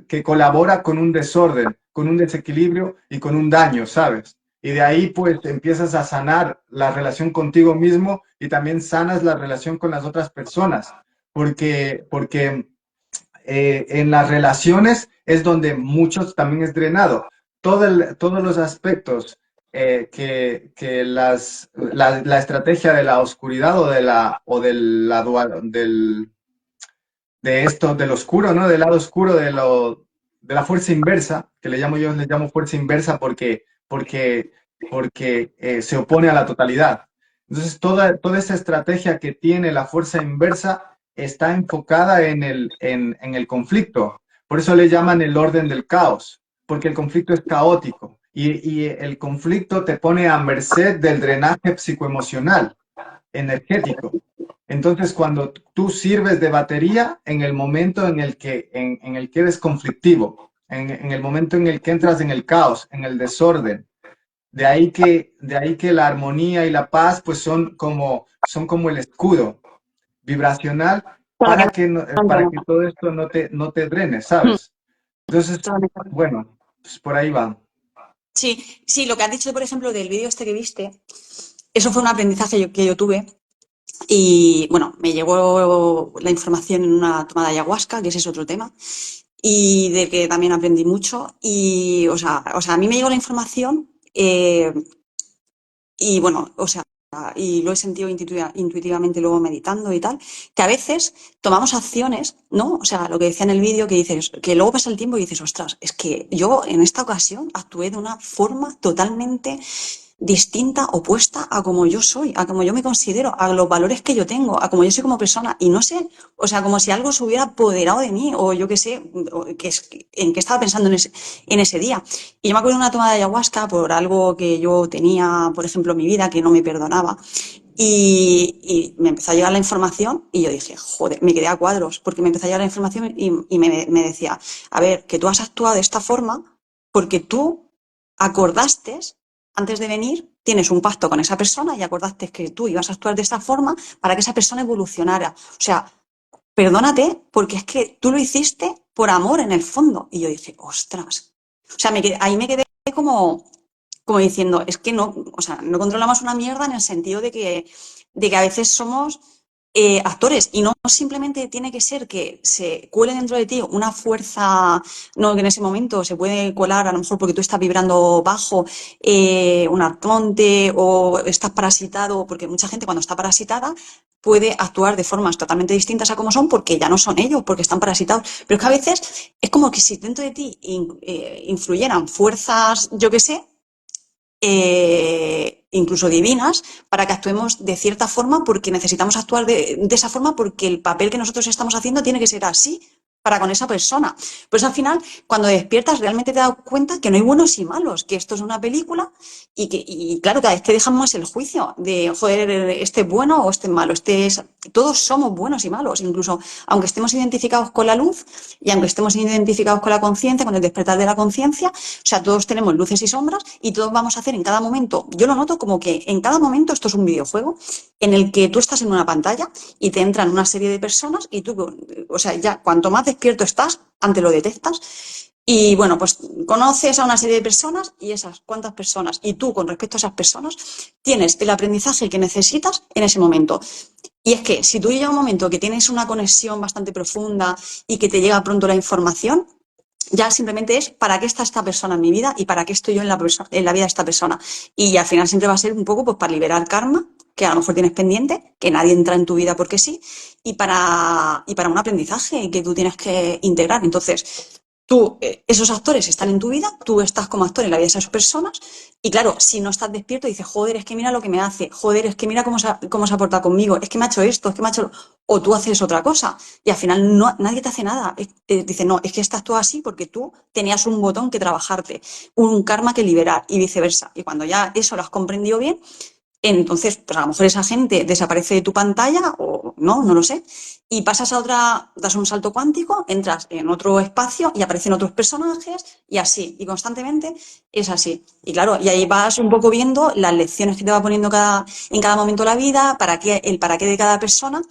que colabora con un desorden, con un desequilibrio y con un daño, ¿sabes? Y de ahí pues empiezas a sanar la relación contigo mismo y también sanas la relación con las otras personas, porque en las relaciones es donde muchos también es drenado. Todos los aspectos que la estrategia de la oscuridad de esto, del oscuro, ¿no? Del lado oscuro de la fuerza inversa, que yo le llamo fuerza inversa porque se opone a la totalidad. Entonces, toda esa estrategia que tiene la fuerza inversa está enfocada en el conflicto. Por eso le llaman el orden del caos, porque el conflicto es caótico y el conflicto te pone a merced del drenaje psicoemocional, energético. Entonces, cuando tú sirves de batería en el momento en el que eres conflictivo, en el momento en el que entras en el caos, en el desorden, de ahí que la armonía y la paz pues son como el escudo vibracional Para que para que todo esto no te drene, ¿sabes? Entonces, no- bueno, pues por ahí va. Sí, sí, lo que has dicho, por ejemplo, del vídeo este que viste, eso fue un aprendizaje que yo tuve. Y bueno, me llegó la información en una toma de ayahuasca, que ese es otro tema, y de que también aprendí mucho. Y, a mí me llegó la información y bueno, y lo he sentido intuitivamente luego meditando y tal, que a veces tomamos acciones, ¿no? O sea, lo que decía en el vídeo, que dices, que luego pasa el tiempo y dices, ostras, es que yo en esta ocasión actué de una forma totalmente distinta, opuesta a como yo soy, a como yo me considero, a los valores que yo tengo, a como yo soy como persona. Y no sé, o sea, como si algo se hubiera apoderado de mí, o yo qué sé, en qué estaba pensando en ese día. Y yo me acuerdo de una toma de ayahuasca por algo que yo tenía, por ejemplo, en mi vida, que no me perdonaba. Y me empezó a llegar la información y yo dije, joder, me quedé a cuadros, porque me empezó a llegar la información y me decía, a ver, que tú has actuado de esta forma porque tú acordaste antes de venir, tienes un pacto con esa persona y acordaste que tú ibas a actuar de esta forma para que esa persona evolucionara. O sea, perdónate porque es que tú lo hiciste por amor en el fondo. Y yo dije, ostras. O sea, ahí me quedé como diciendo, es que no, o sea, no controlamos una mierda en el sentido de que a veces somos actores y no simplemente tiene que ser que se cuele dentro de ti una fuerza, no que en ese momento se puede colar a lo mejor porque tú estás vibrando bajo, un arconte o estás parasitado, porque mucha gente cuando está parasitada puede actuar de formas totalmente distintas a como son porque ya no son ellos, porque están parasitados. Pero es que a veces es como que si dentro de ti influyeran fuerzas, yo qué sé, incluso divinas, para que actuemos de cierta forma, porque necesitamos actuar de esa forma, porque el papel que nosotros estamos haciendo tiene que ser así para con esa persona. Pues al final, cuando despiertas, realmente te das cuenta que no hay buenos y malos, que esto es una película y claro, cada vez te dejan más el juicio de, joder, este es bueno o este es malo. Todos somos buenos y malos, incluso aunque estemos identificados con la luz y aunque estemos identificados con la conciencia, con el despertar de la conciencia, o sea, todos tenemos luces y sombras y todos vamos a hacer en cada momento. Yo lo noto como que en cada momento esto es un videojuego en el que tú estás en una pantalla y te entran una serie de personas y tú, o sea, ya cuanto más despierto estás, antes lo detectas. Y bueno, pues conoces a una serie de personas y esas cuantas personas, y tú con respecto a esas personas, tienes el aprendizaje que necesitas en ese momento. Y es que si tú llega un momento que tienes una conexión bastante profunda y que te llega pronto la información, ya simplemente es para qué está esta persona en mi vida y para qué estoy yo en la vida de esta persona. Y al final siempre va a ser un poco pues para liberar karma, que a lo mejor tienes pendiente, que nadie entra en tu vida porque sí, y para un aprendizaje que tú tienes que integrar. Entonces, tú, esos actores están en tu vida, tú estás como actor en la vida de esas personas, y claro, si no estás despierto, dices, joder, es que mira lo que me hace, joder, es que mira cómo se ha portado conmigo, es que me ha hecho esto, es que me ha hecho... O tú haces otra cosa, y al final nadie te hace nada. Te dice, no, es que estás tú así porque tú tenías un botón que trabajarte, un karma que liberar, y viceversa. Y cuando ya eso lo has comprendido bien, entonces, pues a lo mejor esa gente desaparece de tu pantalla o no, no lo sé, y pasas a otra, das un salto cuántico, entras en otro espacio y aparecen otros personajes y así, y constantemente es así. Y claro, y ahí vas un poco viendo las lecciones que te va poniendo en cada momento la vida, el para qué de cada persona.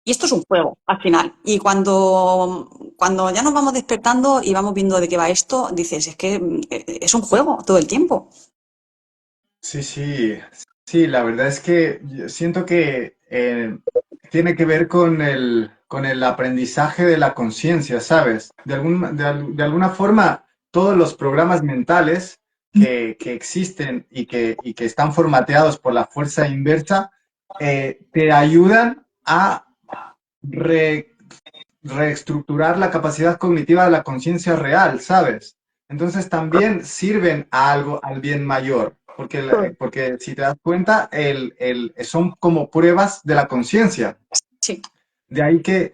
Y esto es un juego, al final. Y cuando ya nos vamos despertando y vamos viendo de qué va esto, dices, es que es un juego todo el tiempo. Sí, sí, sí, la verdad es que yo siento que tiene que ver con el aprendizaje de la conciencia, ¿sabes? De alguna forma, todos los programas mentales que existen y que están formateados por la fuerza inversa, te ayudan a re- reestructurar la capacidad cognitiva de la conciencia real, ¿sabes? Entonces también sirven a algo, al bien mayor, porque, porque si te das cuenta, son como pruebas de la conciencia. Sí, De ahí que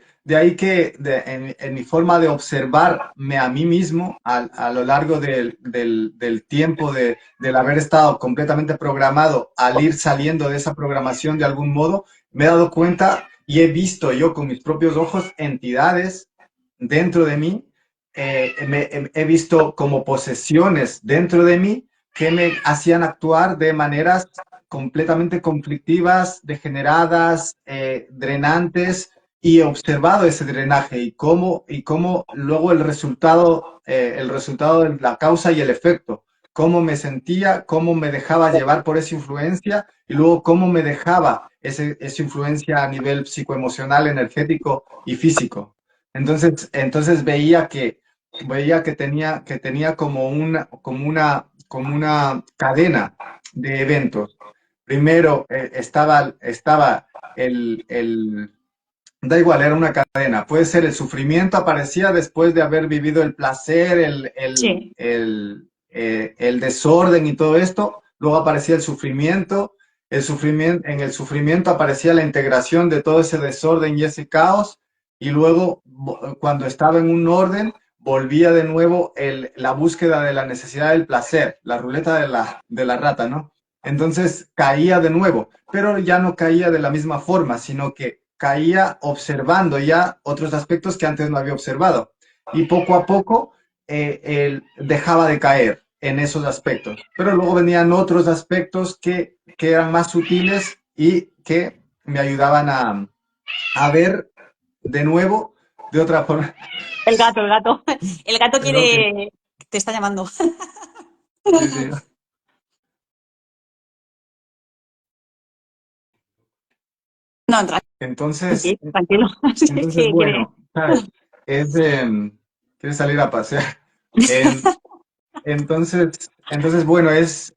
en mi forma de observarme a mí mismo a lo largo del tiempo del haber estado completamente programado, al ir saliendo de esa programación de algún modo, me he dado cuenta y he visto yo con mis propios ojos entidades dentro de mí, he visto como posesiones dentro de mí, que me hacían actuar de maneras completamente conflictivas, degeneradas, drenantes, y he observado ese drenaje y cómo luego el resultado de la causa y el efecto, cómo me sentía, cómo me dejaba llevar por esa influencia y luego cómo me dejaba esa influencia a nivel psicoemocional, energético y físico. Entonces veía que tenía como una cadena de eventos. Primero estaba el, da igual, era una cadena. Puede ser el sufrimiento, aparecía después de haber vivido el placer, Sí, el desorden y todo esto. Luego aparecía en el sufrimiento aparecía la integración de todo ese desorden y ese caos. Y luego, cuando estaba en un orden, volvía de nuevo la búsqueda de la necesidad del placer, la ruleta de la rata, ¿no? Entonces caía de nuevo, pero ya no caía de la misma forma, sino que caía observando ya otros aspectos que antes no había observado. Y poco a poco él dejaba de caer en esos aspectos. Pero luego venían otros aspectos que eran más sutiles y que me ayudaban a ver de nuevo de otra forma. el gato, el gato. El gato Perdón, quiere, te está llamando. sí, sí. No, Entonces, tranquilo. Sí, es entonces que quiere. bueno, ¿sabes? Es de, quiere salir a pasear. En, entonces, bueno, es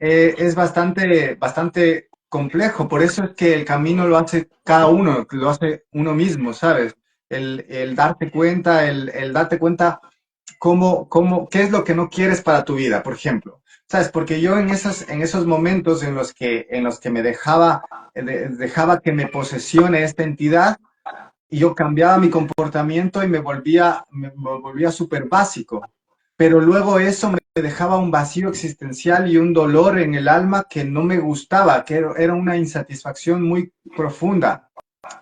bastante complejo, por eso es que el camino lo hace cada uno, lo hace uno mismo, ¿sabes? El darte cuenta, el darte cuenta qué es lo que no quieres para tu vida, por ejemplo. ¿Sabes? Porque yo en esos momentos en los que me dejaba que me posesione esta entidad, y yo cambiaba mi comportamiento y me volvía súper básico. Pero luego eso me dejaba un vacío existencial y un dolor en el alma que no me gustaba, que era una insatisfacción muy profunda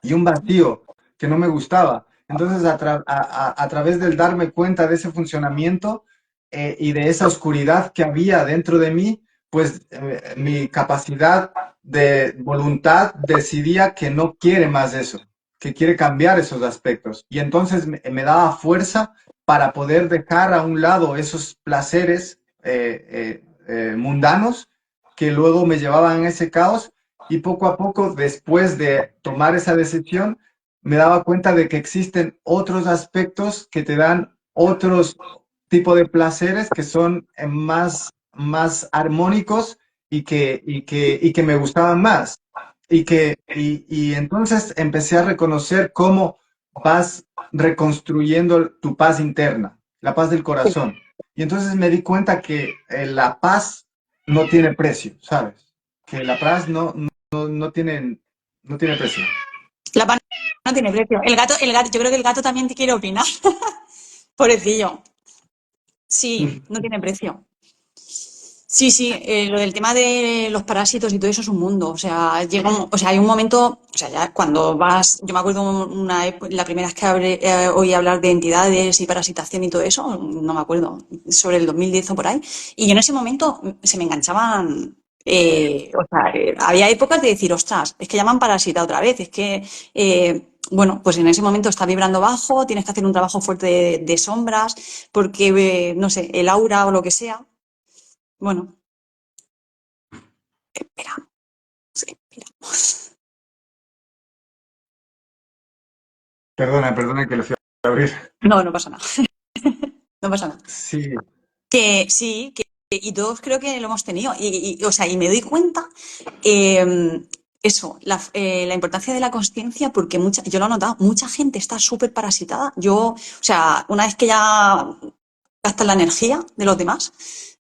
y un vacío que no me gustaba. Entonces, a través del darme cuenta de ese funcionamiento y de esa oscuridad que había dentro de mí, pues mi capacidad de voluntad decidía que no quiere más eso, que quiere cambiar esos aspectos. Y entonces me daba fuerza para poder dejar a un lado esos placeres mundanos que luego me llevaban a ese caos, y poco a poco, después de tomar esa decisión, me daba cuenta de que existen otros aspectos que te dan otros tipos de placeres que son más armónicos y que me gustaban más. Y entonces empecé a reconocer cómo vas reconstruyendo tu paz interna, la paz del corazón. Y entonces me di cuenta que la paz no tiene precio, ¿sabes? Que la paz no tiene precio. La pana no tiene precio. El gato, yo creo que el gato también te quiere opinar. Pobrecillo. Sí, no tiene precio. Sí, sí, lo del tema de los parásitos y todo eso es un mundo. O sea, o sea, hay un momento, o sea, ya cuando vas, yo me acuerdo la primera vez que oí hablar de entidades y parasitación y todo eso, no me acuerdo, sobre el 2010 o por ahí, y yo en ese momento se me enganchaban, o sea, había épocas de decir, ostras, es que llaman parasita otra vez, es que, bueno, pues en ese momento está vibrando bajo, tienes que hacer un trabajo fuerte de sombras, porque, no sé, el aura o lo que sea. Bueno, esperamos, esperamos. Perdona que le fui a abrir. No, no pasa nada, no pasa nada. Sí, Que sí, y todos creo que lo hemos tenido. O sea, y me doy cuenta, eh, eso, la importancia de la consciencia, porque yo lo he notado, mucha gente está súper parasitada. O sea, una vez que ya gastas la energía de los demás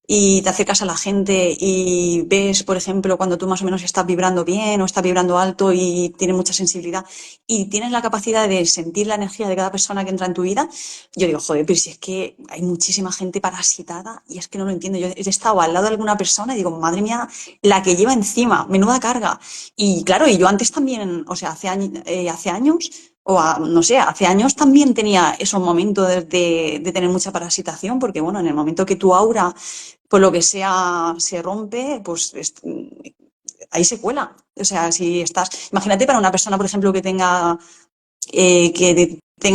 y te acercas a la gente y ves, por ejemplo, cuando tú más o menos estás vibrando bien o estás vibrando alto y tienes mucha sensibilidad y tienes la capacidad de sentir la energía de cada persona que entra en tu vida, yo digo, joder, pero si es que hay muchísima gente parasitada y es que no lo entiendo. Yo he estado al lado de alguna persona y digo, madre mía, la que lleva encima, menuda carga. Y claro, y yo antes también, o sea, hace años no sé, hace años también tenía esos momentos de tener mucha parasitación, porque bueno, en el momento que tu aura, por lo que sea, se rompe, pues ahí se cuela. O sea, si estás, imagínate para una persona, por ejemplo, tenga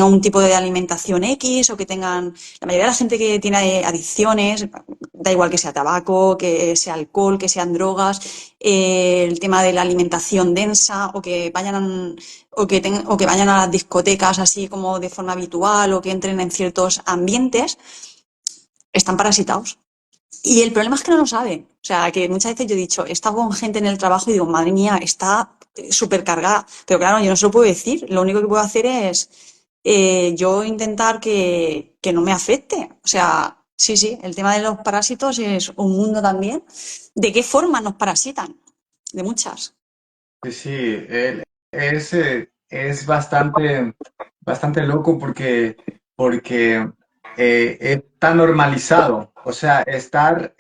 un tipo de alimentación X o que tengan, la mayoría de la gente que tiene adicciones, da igual que sea tabaco, que sea alcohol, que sean drogas, el tema de la alimentación densa o que vayan a las discotecas así como de forma habitual o que entren en ciertos ambientes, están parasitados. Y el problema es que no lo saben. O sea, que muchas veces yo he dicho, he estado con gente en el trabajo y digo, madre mía, está súper cargada. Pero claro, yo no se lo puedo decir. Lo único que puedo hacer es yo intentar que no me afecte. O sea, sí, sí, el tema de los parásitos es un mundo también. ¿De qué forma nos parasitan? De muchas. Sí, sí, es bastante loco porque está normalizado, o sea, estar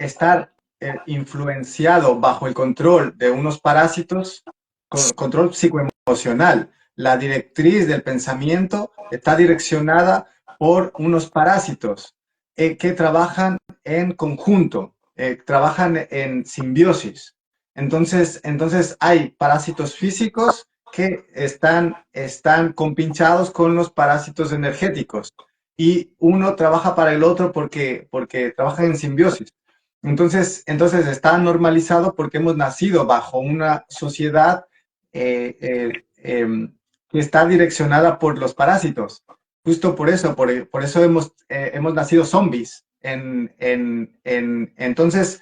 influenciado bajo el control de unos parásitos, control psicoemocional. La directriz del pensamiento está direccionada por unos parásitos que trabajan en conjunto, trabajan en simbiosis. Entonces hay parásitos físicos que están compinchados con los parásitos energéticos y uno trabaja para el otro porque trabajan en simbiosis. Entonces está normalizado porque hemos nacido bajo una sociedad eh, eh, que está direccionada por los parásitos. Justo por eso hemos nacido zombies. Entonces,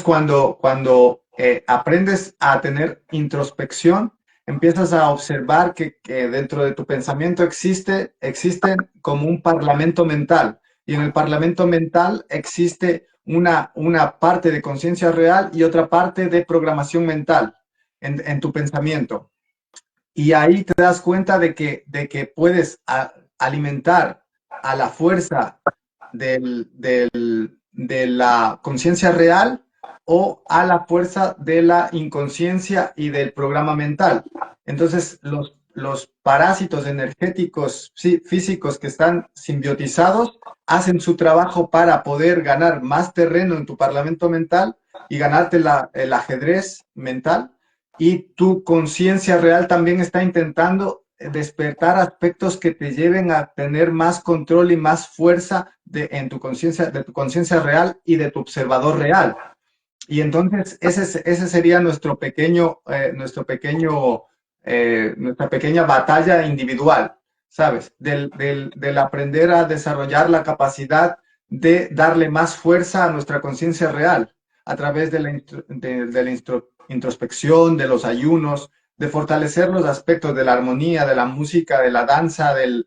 cuando aprendes a tener introspección, empiezas a observar que dentro de tu pensamiento existen como un parlamento mental. Y en el parlamento mental existe una parte de conciencia real y otra parte de programación mental en tu pensamiento. Y ahí te das cuenta de que puedes alimentar a la fuerza de la conciencia real o a la fuerza de la inconsciencia y del programa mental. Entonces, los parásitos energéticos físicos que están simbiotizados hacen su trabajo para poder ganar más terreno en tu parlamento mental y ganarte el ajedrez mental. Y tu conciencia real también está intentando despertar aspectos que te lleven a tener más control y más fuerza en tu conciencia, de tu conciencia real y de tu observador real. Y entonces ese sería nuestra pequeña batalla individual, ¿sabes? Del aprender a desarrollar la capacidad de darle más fuerza a nuestra conciencia real a través de la introspección, de los ayunos, de fortalecer los aspectos de la armonía, de la música, de la danza, del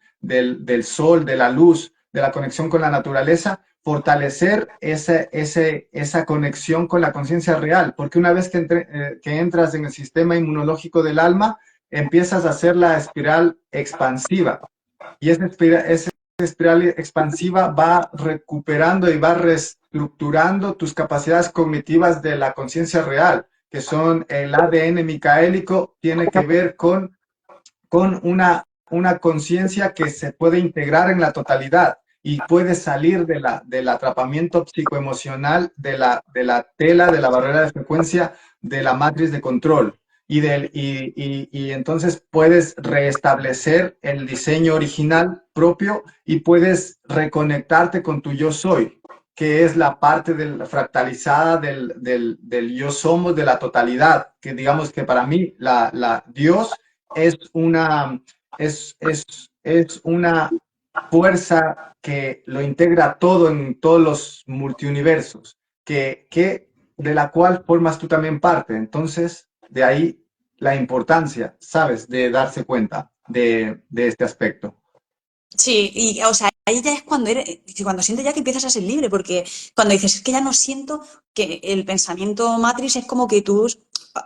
sol, de la luz, de la conexión con la naturaleza, fortalecer esa conexión con la conciencia real, porque una vez que entras en el sistema inmunológico del alma, empiezas a hacer la espiral expansiva. Y esa espiral expansiva va recuperando y va reestructurando tus capacidades cognitivas de la conciencia real, que son el ADN micaélico, tiene que ver con una conciencia que se puede integrar en la totalidad y puede salir del atrapamiento psicoemocional, de la tela, de la barrera de frecuencia, de la matriz de control. Y entonces puedes restablecer el diseño original propio y puedes reconectarte con tu yo soy, que es la parte fractalizada del yo somos, de la totalidad, que digamos que para mí Dios es una fuerza que lo integra todo en todos los multiuniversos, de la cual formas tú también parte. Entonces, de ahí la importancia, ¿sabes?, de darse cuenta de este aspecto. Sí, y o sea, ahí ya es cuando sientes ya que empiezas a ser libre, porque cuando dices, es que ya no siento que el pensamiento matrix es como que tú,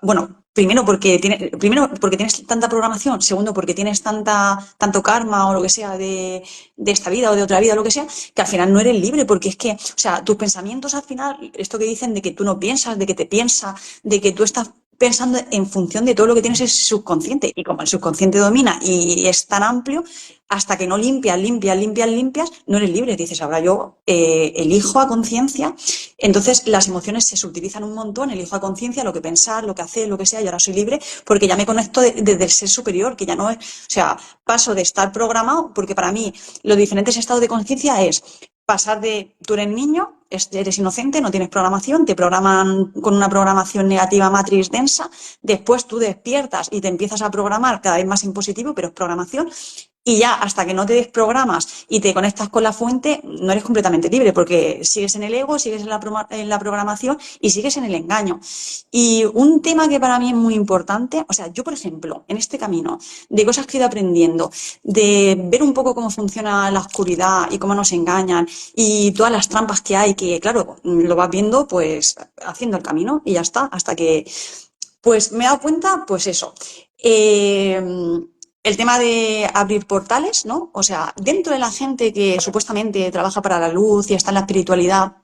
bueno, primero porque tienes tanta programación, segundo porque tienes tanto karma o lo que sea de esta vida o de otra vida o lo que sea, que al final no eres libre, porque es que, o sea, tus pensamientos al final, esto que dicen de que tú no piensas, de que te piensa, de que tú estás pensando en función de todo lo que tienes en el subconsciente. Y como el subconsciente domina y es tan amplio, hasta que no limpias, no eres libre. Dices, ahora yo elijo a conciencia, entonces las emociones se subutilizan un montón, elijo a conciencia lo que pensar, lo que hacer, lo que sea, y ahora soy libre porque ya me conecto desde el ser superior, que ya no es, o sea, paso de estar programado, porque para mí los diferentes estados de conciencia es pasar de tú eres niño, eres inocente, no tienes programación, te programan con una programación negativa matriz densa, después tú despiertas y te empiezas a programar cada vez más en positivo, pero es programación, y ya hasta que no te desprogramas y te conectas con la fuente, no eres completamente libre, porque sigues en el ego, sigues en la programación y sigues en el engaño. Y un tema que para mí es muy importante, o sea, yo, por ejemplo, en este camino de cosas que he ido aprendiendo, de ver un poco cómo funciona la oscuridad y cómo nos engañan y todas las trampas que hay, que claro, lo vas viendo pues haciendo el camino y ya está, hasta que pues me he dado cuenta, pues eso. Eh, el tema de abrir portales, ¿no? O sea, dentro de la gente que supuestamente trabaja para la luz y está en la espiritualidad,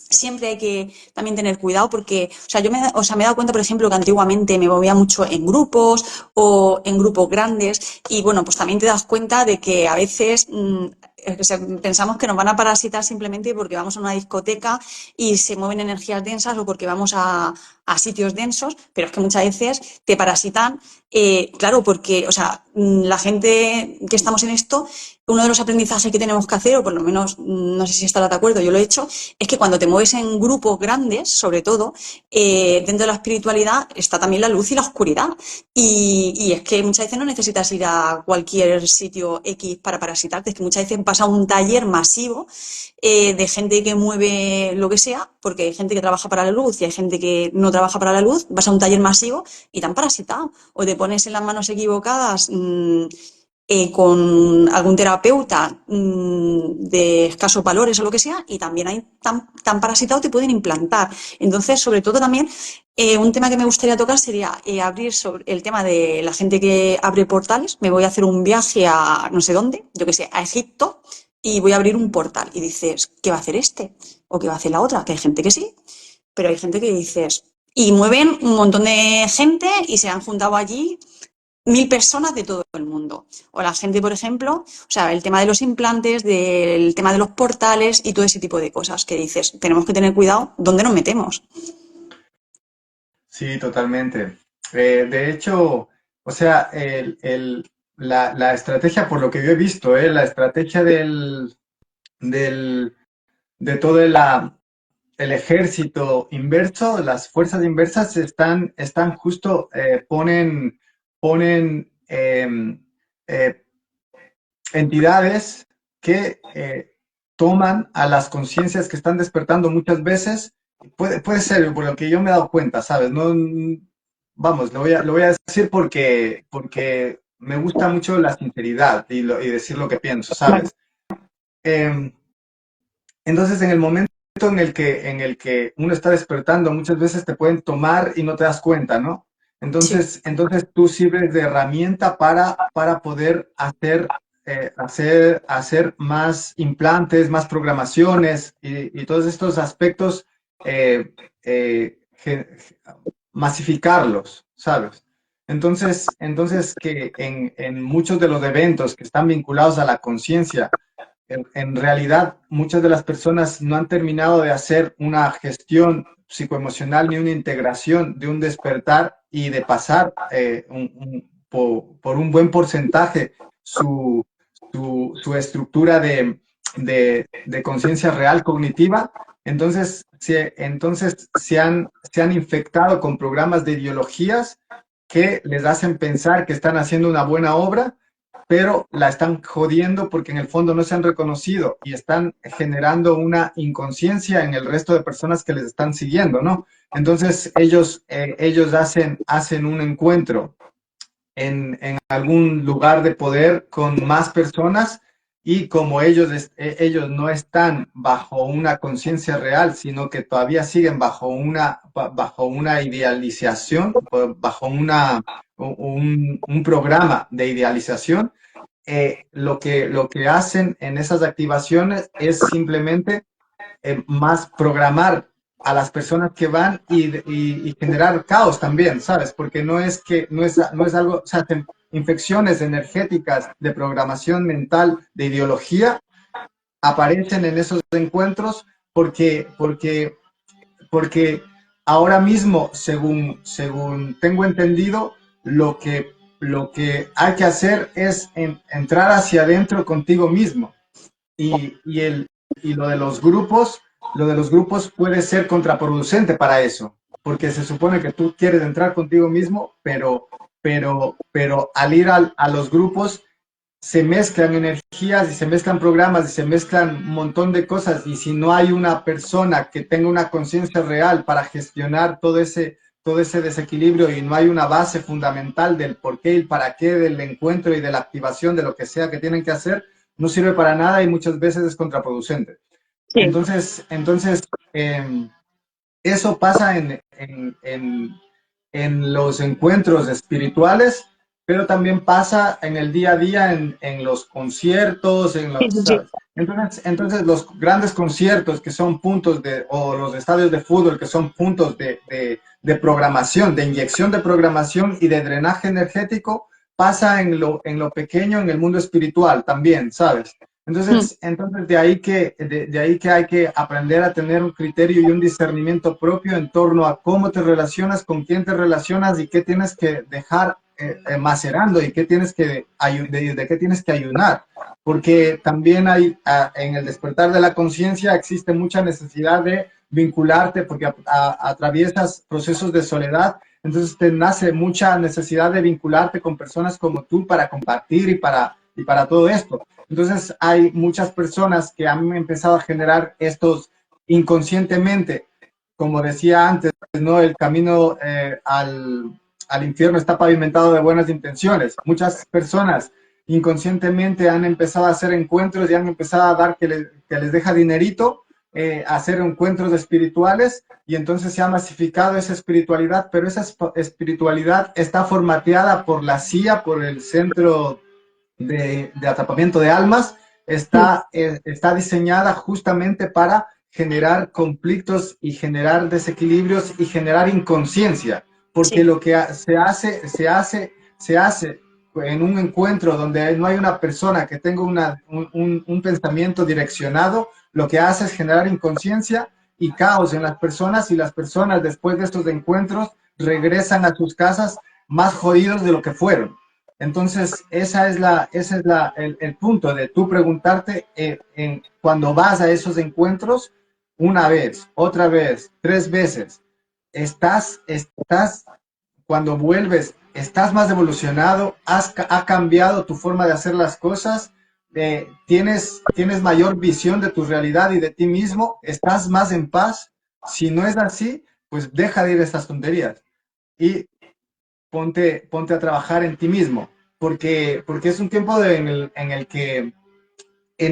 siempre hay que también tener cuidado porque, o sea, me he dado cuenta, por ejemplo, que antiguamente me movía mucho en grupos o en grupos grandes y, bueno, pues también te das cuenta de que a veces pensamos que nos van a parasitar simplemente porque vamos a una discoteca y se mueven energías densas o porque vamos a sitios densos, pero es que muchas veces te parasitan, claro, porque, o sea, la gente que estamos en esto, uno de los aprendizajes que tenemos que hacer, o por lo menos, no sé si estará de acuerdo, yo lo he hecho, es que cuando te mueves en grupos grandes, sobre todo, dentro de la espiritualidad está también la luz y la oscuridad. Y es que muchas veces no necesitas ir a cualquier sitio X para parasitarte, es que muchas veces vas a un taller masivo de gente que mueve lo que sea, porque hay gente que trabaja para la luz y hay gente que no trabaja para la luz, vas a un taller masivo y te han parasitado, o te pones en las manos equivocadas con algún terapeuta de escasos valores o lo que sea, y también hay tan parasitados te pueden implantar. Entonces, sobre todo también, un tema que me gustaría tocar sería abrir sobre el tema de la gente que abre portales. Me voy a hacer un viaje a no sé dónde, yo que sé, a Egipto, y voy a abrir un portal. Y dices, ¿qué va a hacer este? ¿O qué va a hacer la otra? Que hay gente que sí, pero hay gente que dices, y mueven un montón de gente y se han juntado allí 1000 personas de todo el mundo. O la gente, por ejemplo, o sea, el tema de los implantes, del tema de los portales y todo ese tipo de cosas que dices, tenemos que tener cuidado dónde nos metemos. Sí, totalmente. De hecho, o sea, la estrategia, por lo que yo he visto, la estrategia del, de todo el ejército inverso, las fuerzas inversas están justo, ponen entidades que toman a las conciencias que están despertando muchas veces. Puede ser, por lo que yo me he dado cuenta, ¿sabes? No, vamos, lo voy a decir porque me gusta mucho la sinceridad y decir lo que pienso, Vale. ¿sabes? Eh, entonces, en el momento en el que uno está despertando, muchas veces te pueden tomar y no te das cuenta, ¿no? Sí, Entonces tú sirves de herramienta para poder hacer más implantes, más programaciones y todos estos aspectos, eh, masificarlos, ¿sabes? Entonces que en muchos de los eventos que están vinculados a la conciencia, en realidad muchas de las personas no han terminado de hacer una gestión psicoemocional ni una integración de un despertar y de pasar por un buen porcentaje su estructura de conciencia real cognitiva. Entonces se han infectado con programas de ideologías que les hacen pensar que están haciendo una buena obra, pero la están jodiendo porque en el fondo no se han reconocido y están generando una inconsciencia en el resto de personas que les están siguiendo, ¿no? Entonces ellos hacen un encuentro en algún lugar de poder con más personas, y como ellos no están bajo una conciencia real, sino que todavía siguen bajo una idealización, bajo un programa de idealización. Lo que hacen en esas activaciones es simplemente más programar a las personas que van y generar caos también, ¿sabes? Porque no es que, no es algo, o sea, infecciones energéticas de programación mental, de ideología, aparecen en esos encuentros porque porque ahora mismo, según tengo entendido, lo que hay que hacer es entrar hacia adentro contigo mismo. Y, y lo de los grupos puede ser contraproducente para eso, porque se supone que tú quieres entrar contigo mismo, pero al ir a los grupos se mezclan energías y se mezclan programas y se mezclan un montón de cosas y si no hay una persona que tenga una conciencia real para gestionar todo ese desequilibrio y no hay una base fundamental del por qué y el para qué del encuentro y de la activación de lo que sea que tienen que hacer, no sirve para nada y muchas veces es contraproducente. Sí, Entonces eso pasa en los encuentros espirituales, pero también pasa en el día a día, en los conciertos, sí, sí, sí. ¿sabes? Entonces, los grandes conciertos que son puntos o los estadios de fútbol que son puntos de programación, de inyección de programación y de drenaje energético, pasa en lo pequeño, en el mundo espiritual también, ¿sabes? Mm, Entonces de ahí que hay que aprender a tener un criterio y un discernimiento propio en torno a cómo te relacionas, con quién te relacionas y qué tienes que dejar macerando y qué tienes de qué tienes que ayunar. Porque también hay, en el despertar de la conciencia existe mucha necesidad de vincularte porque atraviesas procesos de soledad, entonces te nace mucha necesidad de vincularte con personas como tú para compartir y para todo esto. Entonces hay muchas personas que han empezado a generar estos inconscientemente, como decía antes, ¿no? El camino al infierno está pavimentado de buenas intenciones. Muchas personas inconscientemente han empezado a hacer encuentros y han empezado a dar que les deja dinerito, hacer encuentros espirituales y entonces se ha masificado esa espiritualidad, pero esa espiritualidad está formateada por la CIA, por el Centro de Atrapamiento de Almas, mm, está diseñada justamente para generar conflictos y generar desequilibrios y generar inconsciencia, porque sí, lo que se hace en un encuentro donde no hay una persona que tenga un pensamiento direccionado, lo que hace es generar inconsciencia y caos en las personas y las personas después de estos encuentros regresan a sus casas más jodidos de lo que fueron. Entonces, ese es el punto de tú preguntarte cuando vas a esos encuentros, una vez, otra vez, tres veces, estás, cuando vuelves, estás más evolucionado, ha cambiado tu forma de hacer las cosas, tienes mayor visión de tu realidad y de ti mismo, estás más en paz. Si no es así, pues deja de ir a estas tonterías. Y ponte a trabajar en ti mismo, porque es un tiempo en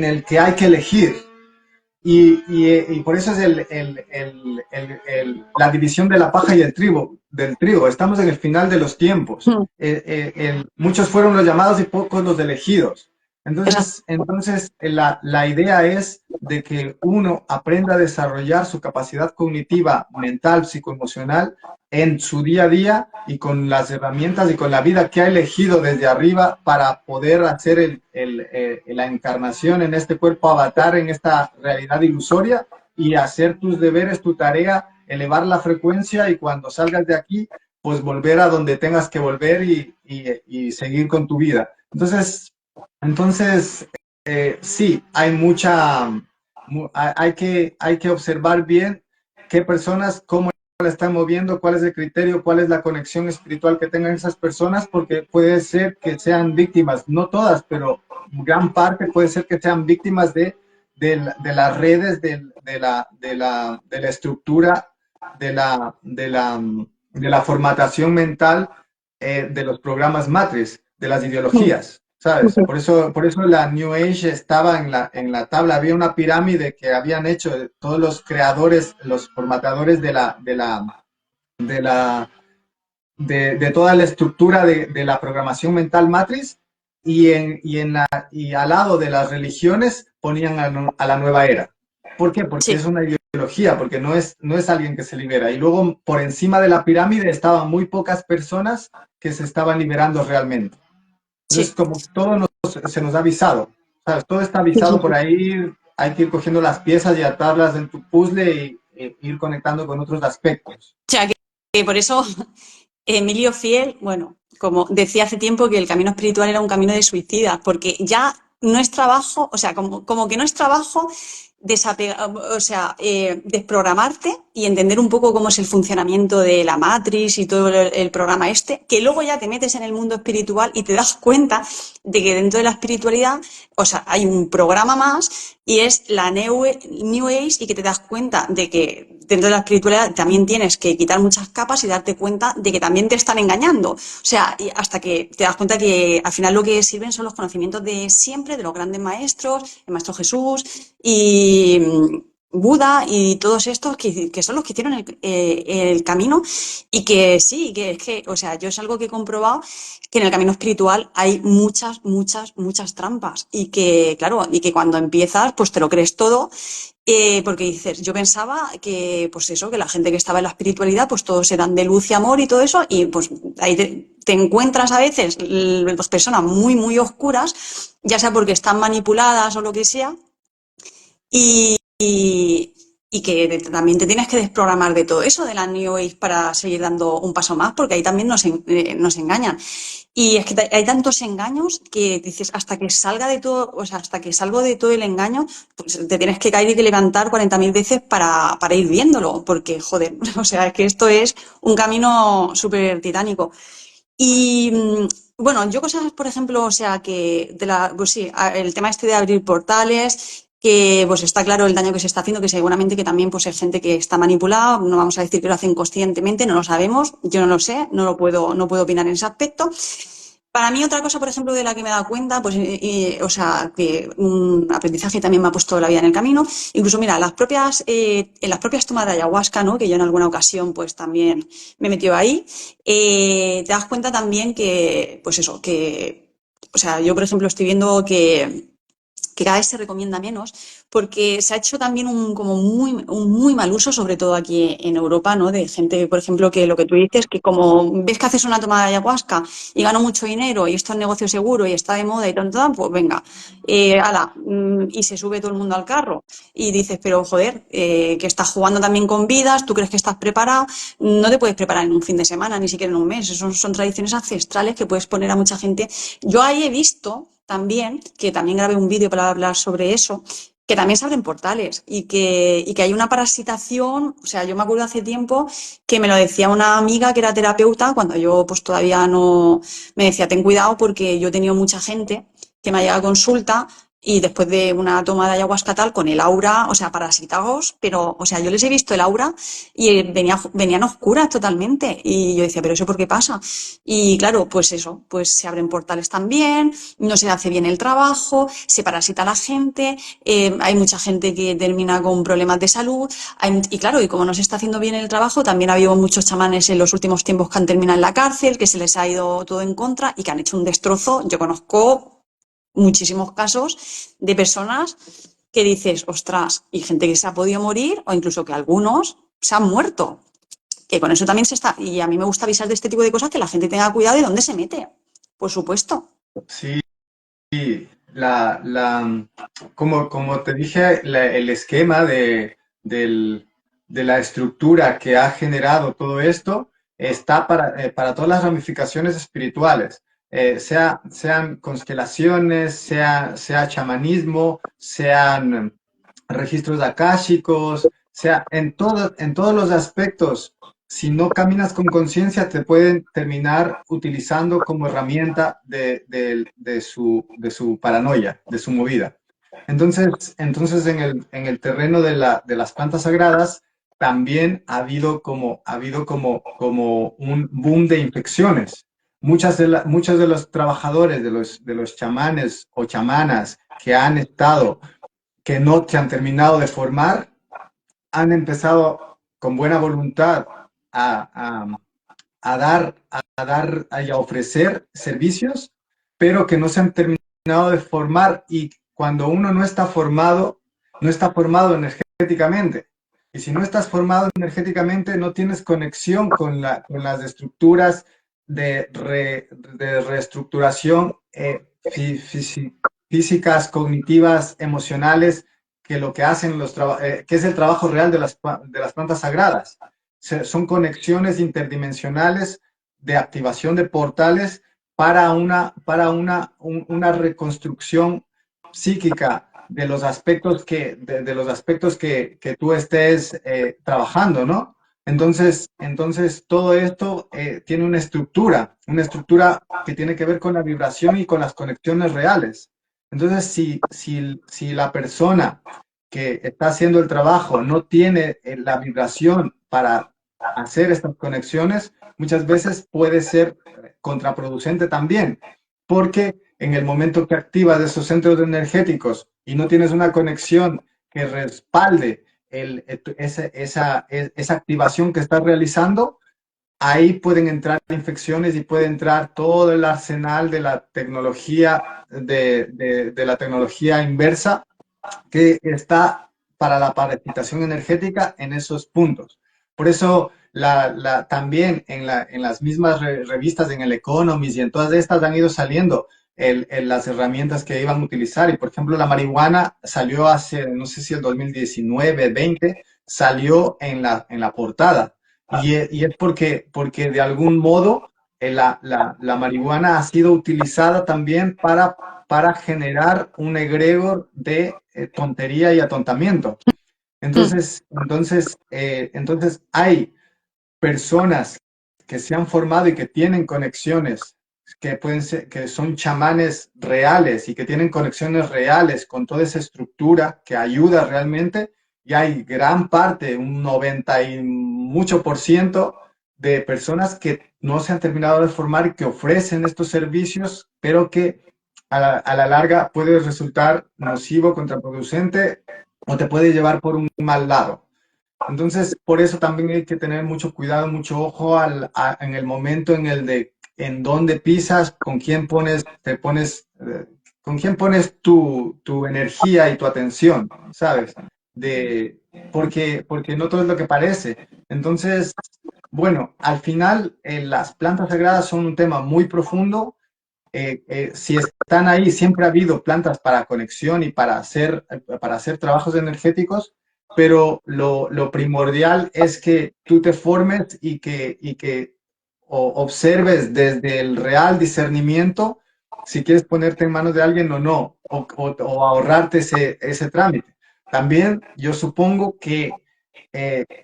el que hay que elegir. Y por eso es la división de la paja y del trigo. Estamos en el final de los tiempos. mm, Muchos fueron los llamados y pocos los elegidos. exacto. Entonces la idea es de que uno aprenda a desarrollar su capacidad cognitiva, mental, psicoemocional en su día a día y con las herramientas y con la vida que ha elegido desde arriba para poder hacer la encarnación en este cuerpo avatar, en esta realidad ilusoria y hacer tus deberes, tu tarea, elevar la frecuencia y cuando salgas de aquí, pues volver a donde tengas que volver y seguir con tu vida. Entonces sí, hay que observar bien qué personas, cómo la están moviendo, cuál es el criterio, cuál es la conexión espiritual que tengan esas personas, porque puede ser que sean víctimas, no todas, pero gran parte puede ser que sean víctimas de las redes, de la estructura, de la formatación mental de los programas matriz, de las Mm, ideologías. ¿Sabes? ujú, Por eso la New Age estaba en la tabla, había una pirámide que habían hecho todos los creadores, los formatadores de, la, de toda la estructura de la programación mental matriz y al lado de las religiones ponían a la nueva era. ¿Por qué? Porque sí, es una ideología, porque no es alguien que se libera. Y luego, por encima de la pirámide estaban muy pocas personas que se estaban liberando realmente. Entonces, Sí, como todo se nos ha avisado, ¿sabes? Todo está sí, sí, avisado por sí. ahí, hay que ir cogiendo las piezas y atarlas en tu puzzle y ir conectando con otros aspectos. O sea, que por eso Emilio Fiel, bueno, como decía hace tiempo que el camino espiritual era un camino de suicidas, porque ya no es trabajo, o sea, como que no es trabajo o sea, desprogramarte y entender un poco cómo es el funcionamiento de la Matrix y todo el programa este, que luego ya te metes en el mundo espiritual y te das cuenta de que dentro de la espiritualidad, o sea, hay un programa más y es la New Age y que te das cuenta de que dentro de la espiritualidad también tienes que quitar muchas capas y darte cuenta de que también te están engañando. O sea, y hasta que te das cuenta que al final lo que sirven son los conocimientos de siempre, de los grandes maestros, el maestro Jesús y Buda y todos estos que son los que hicieron el camino y que sí, que es que, o sea, yo es algo que he comprobado que en el camino espiritual hay muchas, muchas, muchas trampas y que, claro, y que cuando empiezas, pues te lo crees todo porque dices, yo pensaba que, pues eso, que la gente que estaba en la espiritualidad, pues todos eran de luz y amor y todo eso, y pues ahí te encuentras a veces las personas muy, muy oscuras, ya sea porque están manipuladas o lo que sea, y, y que también te tienes que desprogramar de todo eso, de la New Age, para seguir dando un paso más, porque ahí también nos engañan. Y es que hay tantos engaños que dices, hasta que salga de todo, o sea, hasta que salgo de todo el engaño, pues te tienes que caer y que levantar 40.000 veces para ir viéndolo, porque, joder, o sea, es que esto es un camino súper titánico. Y bueno, yo cosas, por ejemplo, o sea, que pues sí, el tema este de abrir portales, que pues está claro el daño que se está haciendo, que seguramente que también pues hay gente que está manipulada, no vamos a decir que lo hacen conscientemente, no lo sabemos, yo no lo sé, no puedo opinar en ese aspecto. Para mí otra cosa, por ejemplo, de la que me he dado cuenta, pues, o sea, que un aprendizaje también me ha puesto la vida en el camino. Incluso, mira, en las propias tomas de ayahuasca, ¿no? Que yo en alguna ocasión, pues, también me he metido ahí, te das cuenta también que, pues eso, o sea, yo, por ejemplo, estoy viendo que cada vez se recomienda menos, porque se ha hecho también un muy mal uso, sobre todo aquí en Europa, ¿no? De gente, por ejemplo, que lo que tú dices, que como ves que haces una toma de ayahuasca y gano mucho dinero y esto es negocio seguro y está de moda y tal, pues venga, y se sube todo el mundo al carro y dices, pero joder, que estás jugando también con vidas, tú crees que estás preparado, no te puedes preparar en un fin de semana, ni siquiera en un mes, son tradiciones ancestrales que puedes poner a mucha gente. Yo ahí he visto también, que también grabé un vídeo para hablar sobre eso, que también se abren portales y que hay una parasitación, o sea, yo me acuerdo hace tiempo que me lo decía una amiga que era terapeuta, cuando yo pues todavía no, me decía, ten cuidado porque yo he tenido mucha gente que me ha llegado a consulta y después de una toma de ayahuasca tal, con el aura, o sea, parasitados, pero, o sea, yo les he visto el aura y venían oscuras totalmente. Y yo decía, ¿pero eso por qué pasa? Y claro, pues eso, pues se abren portales también, no se hace bien el trabajo, se parasita a la gente, hay mucha gente que termina con problemas de salud, y claro, y como no se está haciendo bien el trabajo, también ha habido muchos chamanes en los últimos tiempos que han terminado en la cárcel, que se les ha ido todo en contra y que han hecho un destrozo. Yo conozco muchísimos casos de personas que dices, ostras, y gente que se ha podido morir o incluso que algunos se han muerto. Que con eso también se está. Y a mí me gusta avisar de este tipo de cosas, que la gente tenga cuidado de dónde se mete. Por supuesto. Sí, la, la, como te dije, el esquema de la estructura que ha generado todo esto está para todas las ramificaciones espirituales, sean constelaciones, sea chamanismo, sean registros akáshicos, sea en todos los aspectos. Si no caminas con conciencia, te pueden terminar utilizando como herramienta de su paranoia, de su movida. Entonces en el terreno de las plantas sagradas también como un boom de infecciones. Muchos de los trabajadores, de los chamanes o chamanas que han estado, que no se han terminado de formar, han empezado con buena voluntad a, a, a ofrecer servicios, pero que no se han terminado de formar, y cuando uno no está formado energéticamente. Y si no estás formado energéticamente, no tienes conexión con las estructuras de reestructuración físicas, cognitivas, emocionales, que lo que hacen que es el trabajo real de las plantas sagradas. Son conexiones interdimensionales de activación de portales para una reconstrucción psíquica de los aspectos que tú estés trabajando, ¿no? Entonces todo esto tiene una estructura que tiene que ver con la vibración y con las conexiones reales. Entonces, si la persona que está haciendo el trabajo no tiene la vibración para hacer estas conexiones, muchas veces puede ser contraproducente también, porque en el momento que activas esos centros energéticos y no tienes una conexión que respalde esa activación que estás realizando, ahí pueden entrar infecciones y puede entrar todo el arsenal de la tecnología, de la tecnología inversa que está para la parasitación energética en esos puntos. Por eso también en las mismas revistas, en el Economist y en todas estas han ido saliendo las herramientas que iban a utilizar. Y por ejemplo, la marihuana salió hace, no sé si el 2019, 20, salió en la portada. Y es porque de algún modo la marihuana ha sido utilizada también para generar un egregor de tontería y atontamiento. Mm. Entonces hay personas que se han formado y que tienen conexiones, que pueden ser, que son chamanes reales y que tienen conexiones reales con toda esa estructura que ayuda realmente, y hay gran parte, un 90 y mucho por ciento de personas que no se han terminado de formar y que ofrecen estos servicios, pero que a la larga puede resultar nocivo, contraproducente o te puede llevar por un mal lado. Entonces, por eso también hay que tener mucho cuidado, mucho ojo en el momento en dónde pisas, con quién pones tu energía y tu atención, ¿sabes? Porque no todo es lo que parece. Entonces, bueno, al final las plantas sagradas son un tema muy profundo. Si están ahí, siempre ha habido plantas para conexión y para hacer trabajos energéticos, pero lo primordial es que tú te formes y que observes desde el real discernimiento si quieres ponerte en manos de alguien o no, o ahorrarte ese trámite. También yo supongo que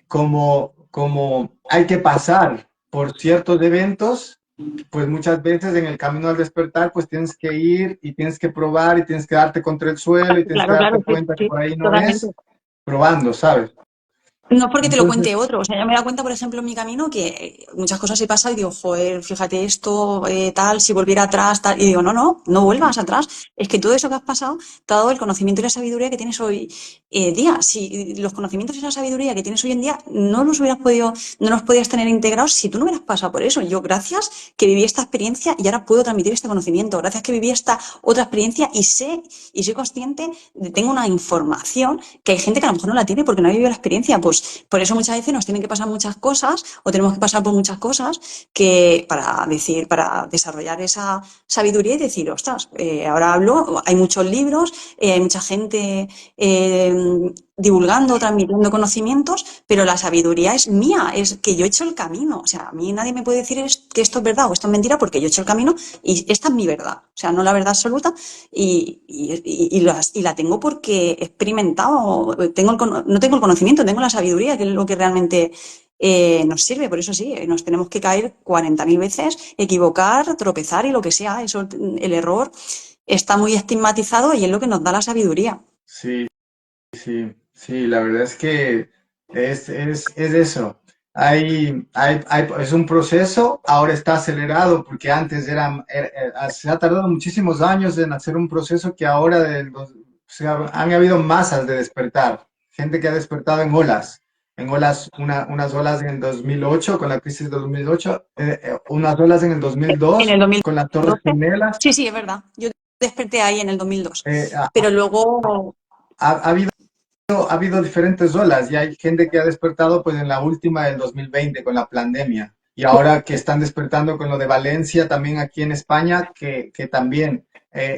como hay que pasar por ciertos eventos, pues muchas veces en el camino al despertar, pues tienes que ir y tienes que probar y tienes que darte contra el suelo y tienes que Claro, darte claro, sí, cuenta que sí, por ahí no totalmente. es, probando, ¿sabes? No es porque te lo Entonces, cuente otro, o sea, yo me he dado cuenta, por ejemplo, en mi camino que muchas cosas he pasado y digo, joder, fíjate esto, tal, si volviera atrás, tal, y digo, no, no, no vuelvas atrás, es que todo eso que has pasado te ha dado el conocimiento y la sabiduría que tienes hoy día. Si los conocimientos y la sabiduría que tienes hoy en día no los podías tener integrados si tú no hubieras pasado por eso. Yo, gracias que viví esta experiencia y ahora puedo transmitir este conocimiento, gracias que viví esta otra experiencia y soy consciente, tengo una información que hay gente que a lo mejor no la tiene porque no ha vivido la experiencia. Pues por eso muchas veces nos tienen que pasar muchas cosas o tenemos que pasar por muchas cosas para desarrollar esa sabiduría y decir, ostras, ahora hablo, hay muchos libros, hay mucha gente divulgando, transmitiendo conocimientos, pero la sabiduría es mía, es que yo he hecho el camino. O sea, a mí nadie me puede decir que esto es verdad o esto es mentira porque yo he hecho el camino y esta es mi verdad. O sea, no la verdad absoluta y la tengo porque he experimentado, no tengo el conocimiento, tengo la sabiduría, que es lo que realmente nos sirve. Por eso sí, nos tenemos que caer 40.000 veces, equivocar, tropezar y lo que sea. Eso, el error está muy estigmatizado y es lo que nos da la sabiduría. sí, sí, sí, la verdad es que es eso. Es un proceso, ahora está acelerado porque antes se ha tardado muchísimos años en hacer un proceso que ahora o sea, han habido masas de despertar, gente que ha despertado en olas, unas olas en el 2008 con la crisis de 2008, unas olas en el En 2002 el con las Torres 2012, Gemelas. sí, sí, es verdad. Yo desperté ahí en el 2002, Ha, pero luego ha habido ha habido diferentes olas y hay gente que ha despertado pues en la última del 2020 con la pandemia y ahora que están despertando con lo de Valencia también aquí en España, que también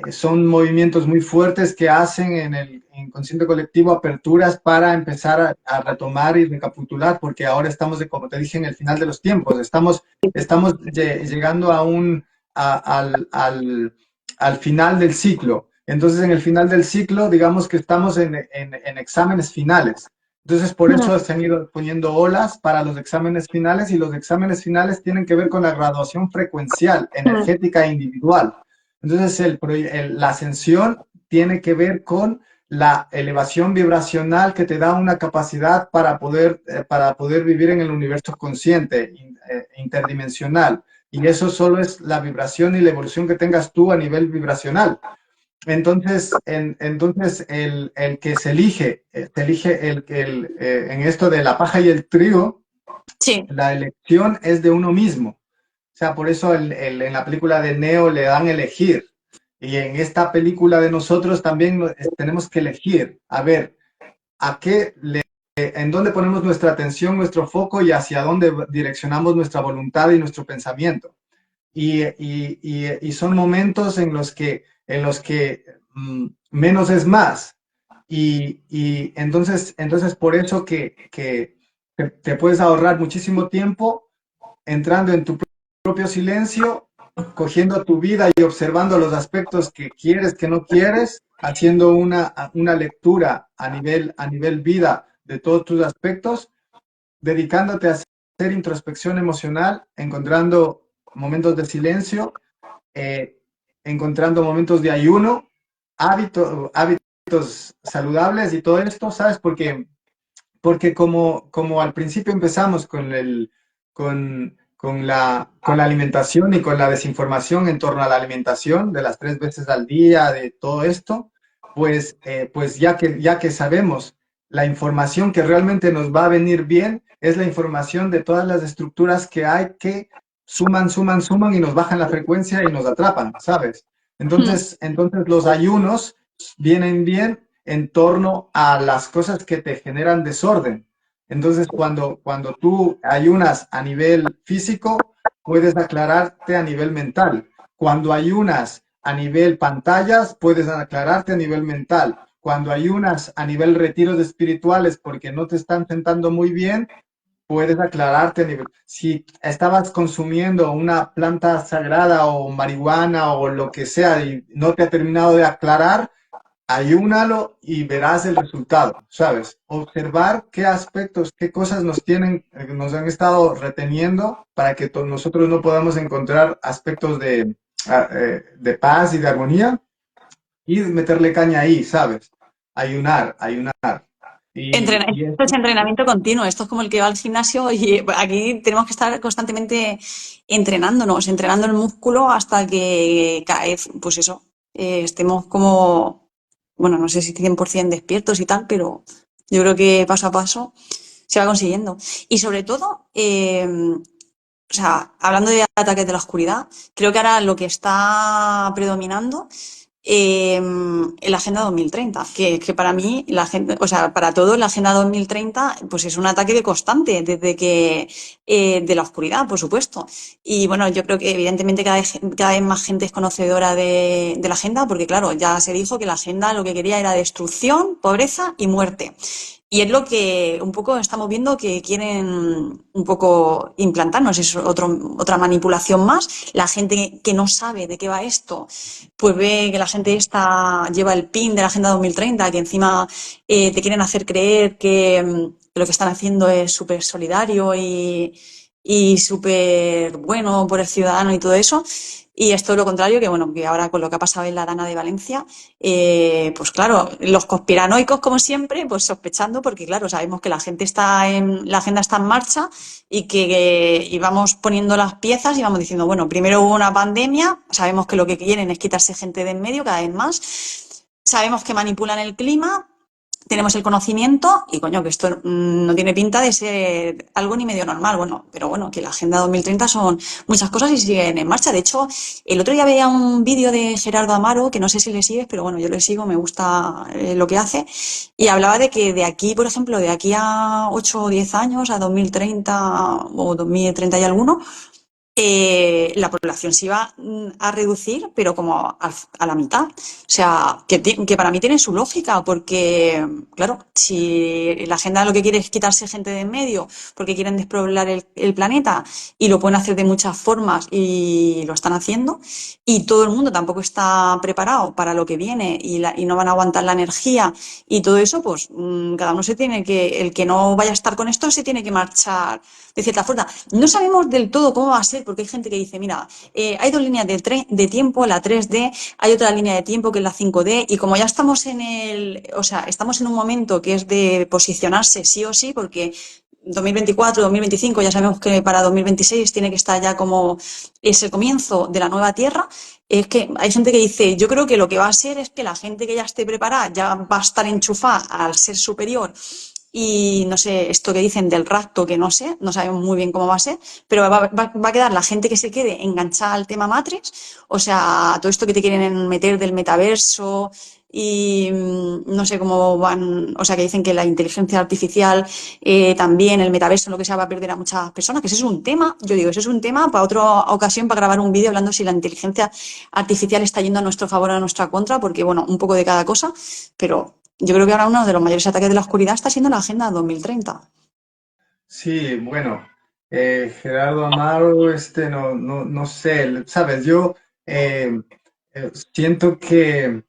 son movimientos muy fuertes que hacen en el inconsciente colectivo aperturas para empezar a retomar y recapitular, porque ahora estamos, como te dije, en el final de los tiempos, estamos llegando al final del ciclo. Entonces, en el final del ciclo, digamos que estamos en exámenes finales. Entonces, por eso se han ido poniendo olas para los exámenes finales y los exámenes finales tienen que ver con la graduación frecuencial, energética e individual. Entonces, la ascensión tiene que ver con la elevación vibracional que te da una capacidad para poder vivir en el universo consciente, interdimensional. Y eso solo es la vibración y la evolución que tengas tú a nivel vibracional. Entonces el que se elige en esto de la paja y el trigo, Sí. la elección es de uno mismo. O sea, por eso en la película de Neo le dan elegir. Y en esta película de nosotros también tenemos que elegir, a ver, en dónde ponemos nuestra atención, nuestro foco y hacia dónde direccionamos nuestra voluntad y nuestro pensamiento. Y son momentos en los que menos es más. Y entonces por eso que te puedes ahorrar muchísimo tiempo entrando en tu propio silencio, cogiendo tu vida y observando los aspectos que quieres, que no quieres, haciendo una lectura a nivel vida de todos tus aspectos, dedicándote a hacer introspección emocional, encontrando momentos de silencio, eh, encontrando momentos de ayuno, hábitos saludables y todo esto, ¿sabes? Porque como al principio empezamos con la alimentación y con la desinformación en torno a la alimentación, de las 3 veces al día, de todo esto, pues ya que sabemos la información que realmente nos va a venir bien, es la información de todas las estructuras que hay que suman, suman, suman y nos bajan la frecuencia y nos atrapan, ¿sabes? Entonces los ayunos vienen bien en torno a las cosas que te generan desorden. Entonces, cuando tú ayunas a nivel físico, puedes aclararte a nivel mental. Cuando ayunas a nivel pantallas, puedes aclararte a nivel mental. Cuando ayunas a nivel retiros espirituales porque no te están sentando muy bien, puedes aclararte a nivel. Si estabas consumiendo una planta sagrada o marihuana o lo que sea y no te ha terminado de aclarar, ayúnalo y verás el resultado, ¿sabes? Observar qué aspectos, qué cosas nos han estado reteniendo para que nosotros no podamos encontrar aspectos de paz y de armonía y meterle caña ahí, ¿sabes? Ayunar, ayunar. Y Esto es entrenamiento continuo, esto es como el que va al gimnasio y aquí tenemos que estar constantemente entrenándonos, entrenando el músculo hasta que cada vez, pues eso, estemos como, bueno, no sé si 100% despiertos y tal, pero yo creo que paso a paso se va consiguiendo. Y sobre todo, o sea, hablando de ataques de la oscuridad, creo que ahora lo que está predominando en la Agenda 2030, que para mí, o sea, para todos la Agenda 2030 pues es un ataque constante desde que de la oscuridad, por supuesto. Y bueno, yo creo que evidentemente cada vez más gente es conocedora de la Agenda, porque claro, ya se dijo que la Agenda lo que quería era destrucción, pobreza y muerte. Y es lo que un poco estamos viendo que quieren un poco implantarnos, es otra manipulación más. La gente que no sabe de qué va esto, pues ve que la gente esta lleva el pin de la Agenda 2030, que encima te quieren hacer creer que lo que están haciendo es súper solidario y súper bueno por el ciudadano y todo eso. Y es todo lo contrario, que bueno, que ahora con lo que ha pasado en la Dana de Valencia, pues claro, los conspiranoicos, como siempre, pues sospechando, porque claro, sabemos que la agenda está en marcha y que y vamos poniendo las piezas y vamos diciendo, bueno, primero hubo una pandemia, sabemos que lo que quieren es quitarse gente de en medio cada vez más, sabemos que manipulan el clima, tenemos el conocimiento y, coño, que esto no tiene pinta de ser algo ni medio normal. Bueno, pero bueno, que la Agenda 2030 son muchas cosas y siguen en marcha. De hecho, el otro día veía un vídeo de Gerardo Amaro, que no sé si le sigues, pero bueno, yo le sigo, me gusta lo que hace, y hablaba de que de aquí, por ejemplo, de aquí a 8 o 10 años, a 2030 o 2030 y alguno, la población se iba a reducir, pero como a la mitad. O sea, que para mí tiene su lógica, porque, claro, si la agenda lo que quiere es quitarse gente de en medio, porque quieren despoblar el planeta, y lo pueden hacer de muchas formas y lo están haciendo, y todo el mundo tampoco está preparado para lo que viene y no van a aguantar la energía y todo eso, pues cada uno se tiene que, el que no vaya a estar con esto se tiene que marchar de cierta forma. No sabemos del todo cómo va a ser, porque hay gente que dice, mira, hay dos líneas de tiempo, la 3D, hay otra línea de tiempo que es la 5D, y como ya estamos o sea, estamos en un momento que es de posicionarse sí o sí, porque 2024, 2025, ya sabemos que para 2026 tiene que estar ya como ese comienzo de la nueva Tierra. Es que hay gente que dice, yo creo que lo que va a ser es que la gente que ya esté preparada ya va a estar enchufada al ser superior, y no sé, esto que dicen del rapto, que no sé, no sabemos muy bien cómo va a ser, pero va a quedar la gente que se quede enganchada al tema Matrix, o sea, todo esto que te quieren meter del metaverso y no sé cómo van, o sea, que dicen que la inteligencia artificial, también el metaverso, lo que sea, va a perder a muchas personas, que ese es un tema, yo digo, ese es un tema para otra ocasión, para grabar un vídeo hablando si la inteligencia artificial está yendo a nuestro favor o a nuestra contra, porque bueno, un poco de cada cosa, pero yo creo que ahora uno de los mayores ataques de la oscuridad está siendo la Agenda 2030. Sí, bueno, Gerardo Amaro, no sé, sabes, yo eh, siento que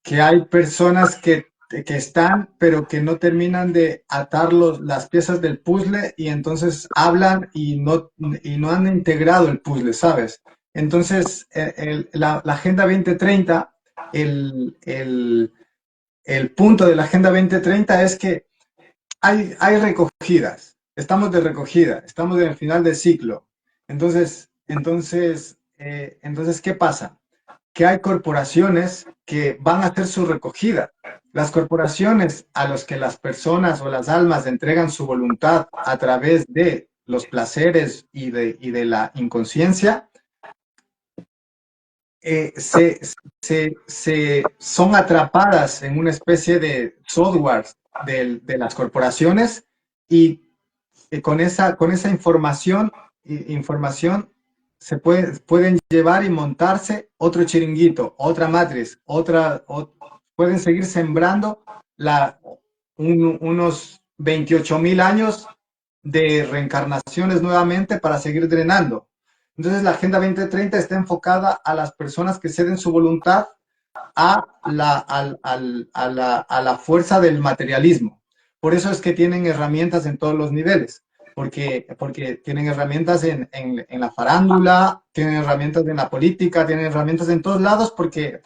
hay personas que están, pero que no terminan de atar las piezas del puzzle y entonces hablan y no han integrado el puzzle, ¿sabes? Entonces, la Agenda 2030, el, el, el punto de la Agenda 2030 es que hay recogidas, estamos de recogida, estamos en el final del ciclo. Entonces, ¿qué pasa? Que hay corporaciones que van a hacer su recogida. Las corporaciones a las que las personas o las almas entregan su voluntad a través de los placeres y de la inconsciencia, eh, se, son atrapadas en una especie de software de las corporaciones y con esa información pueden llevar y montarse otro chiringuito, otra matriz, pueden seguir sembrando unos 28.000 años de reencarnaciones nuevamente para seguir drenando. Entonces la Agenda 2030 está enfocada a las personas que ceden su voluntad a la fuerza del materialismo. Por eso es que tienen herramientas en todos los niveles, porque tienen herramientas en la farándula, tienen herramientas en la política, tienen herramientas en todos lados, porque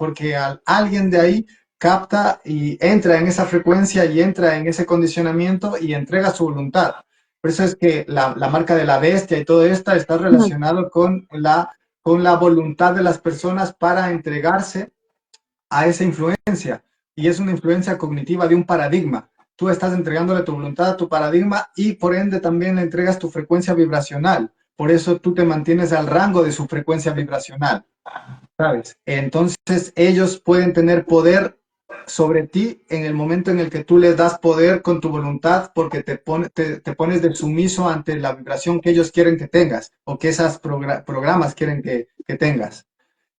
alguien de ahí capta y entra en esa frecuencia y entra en ese condicionamiento y entrega su voluntad. Por eso es que la marca de la bestia y todo esto está relacionado con la voluntad de las personas para entregarse a esa influencia. Y es una influencia cognitiva de un paradigma. Tú estás entregándole tu voluntad a tu paradigma y por ende también le entregas tu frecuencia vibracional. Por eso tú te mantienes al rango de su frecuencia vibracional, ¿sabes? Entonces ellos pueden tener poder sobre ti en el momento en el que tú les das poder con tu voluntad porque te pones de sumiso ante la vibración que ellos quieren que tengas o que esos programas quieren que tengas.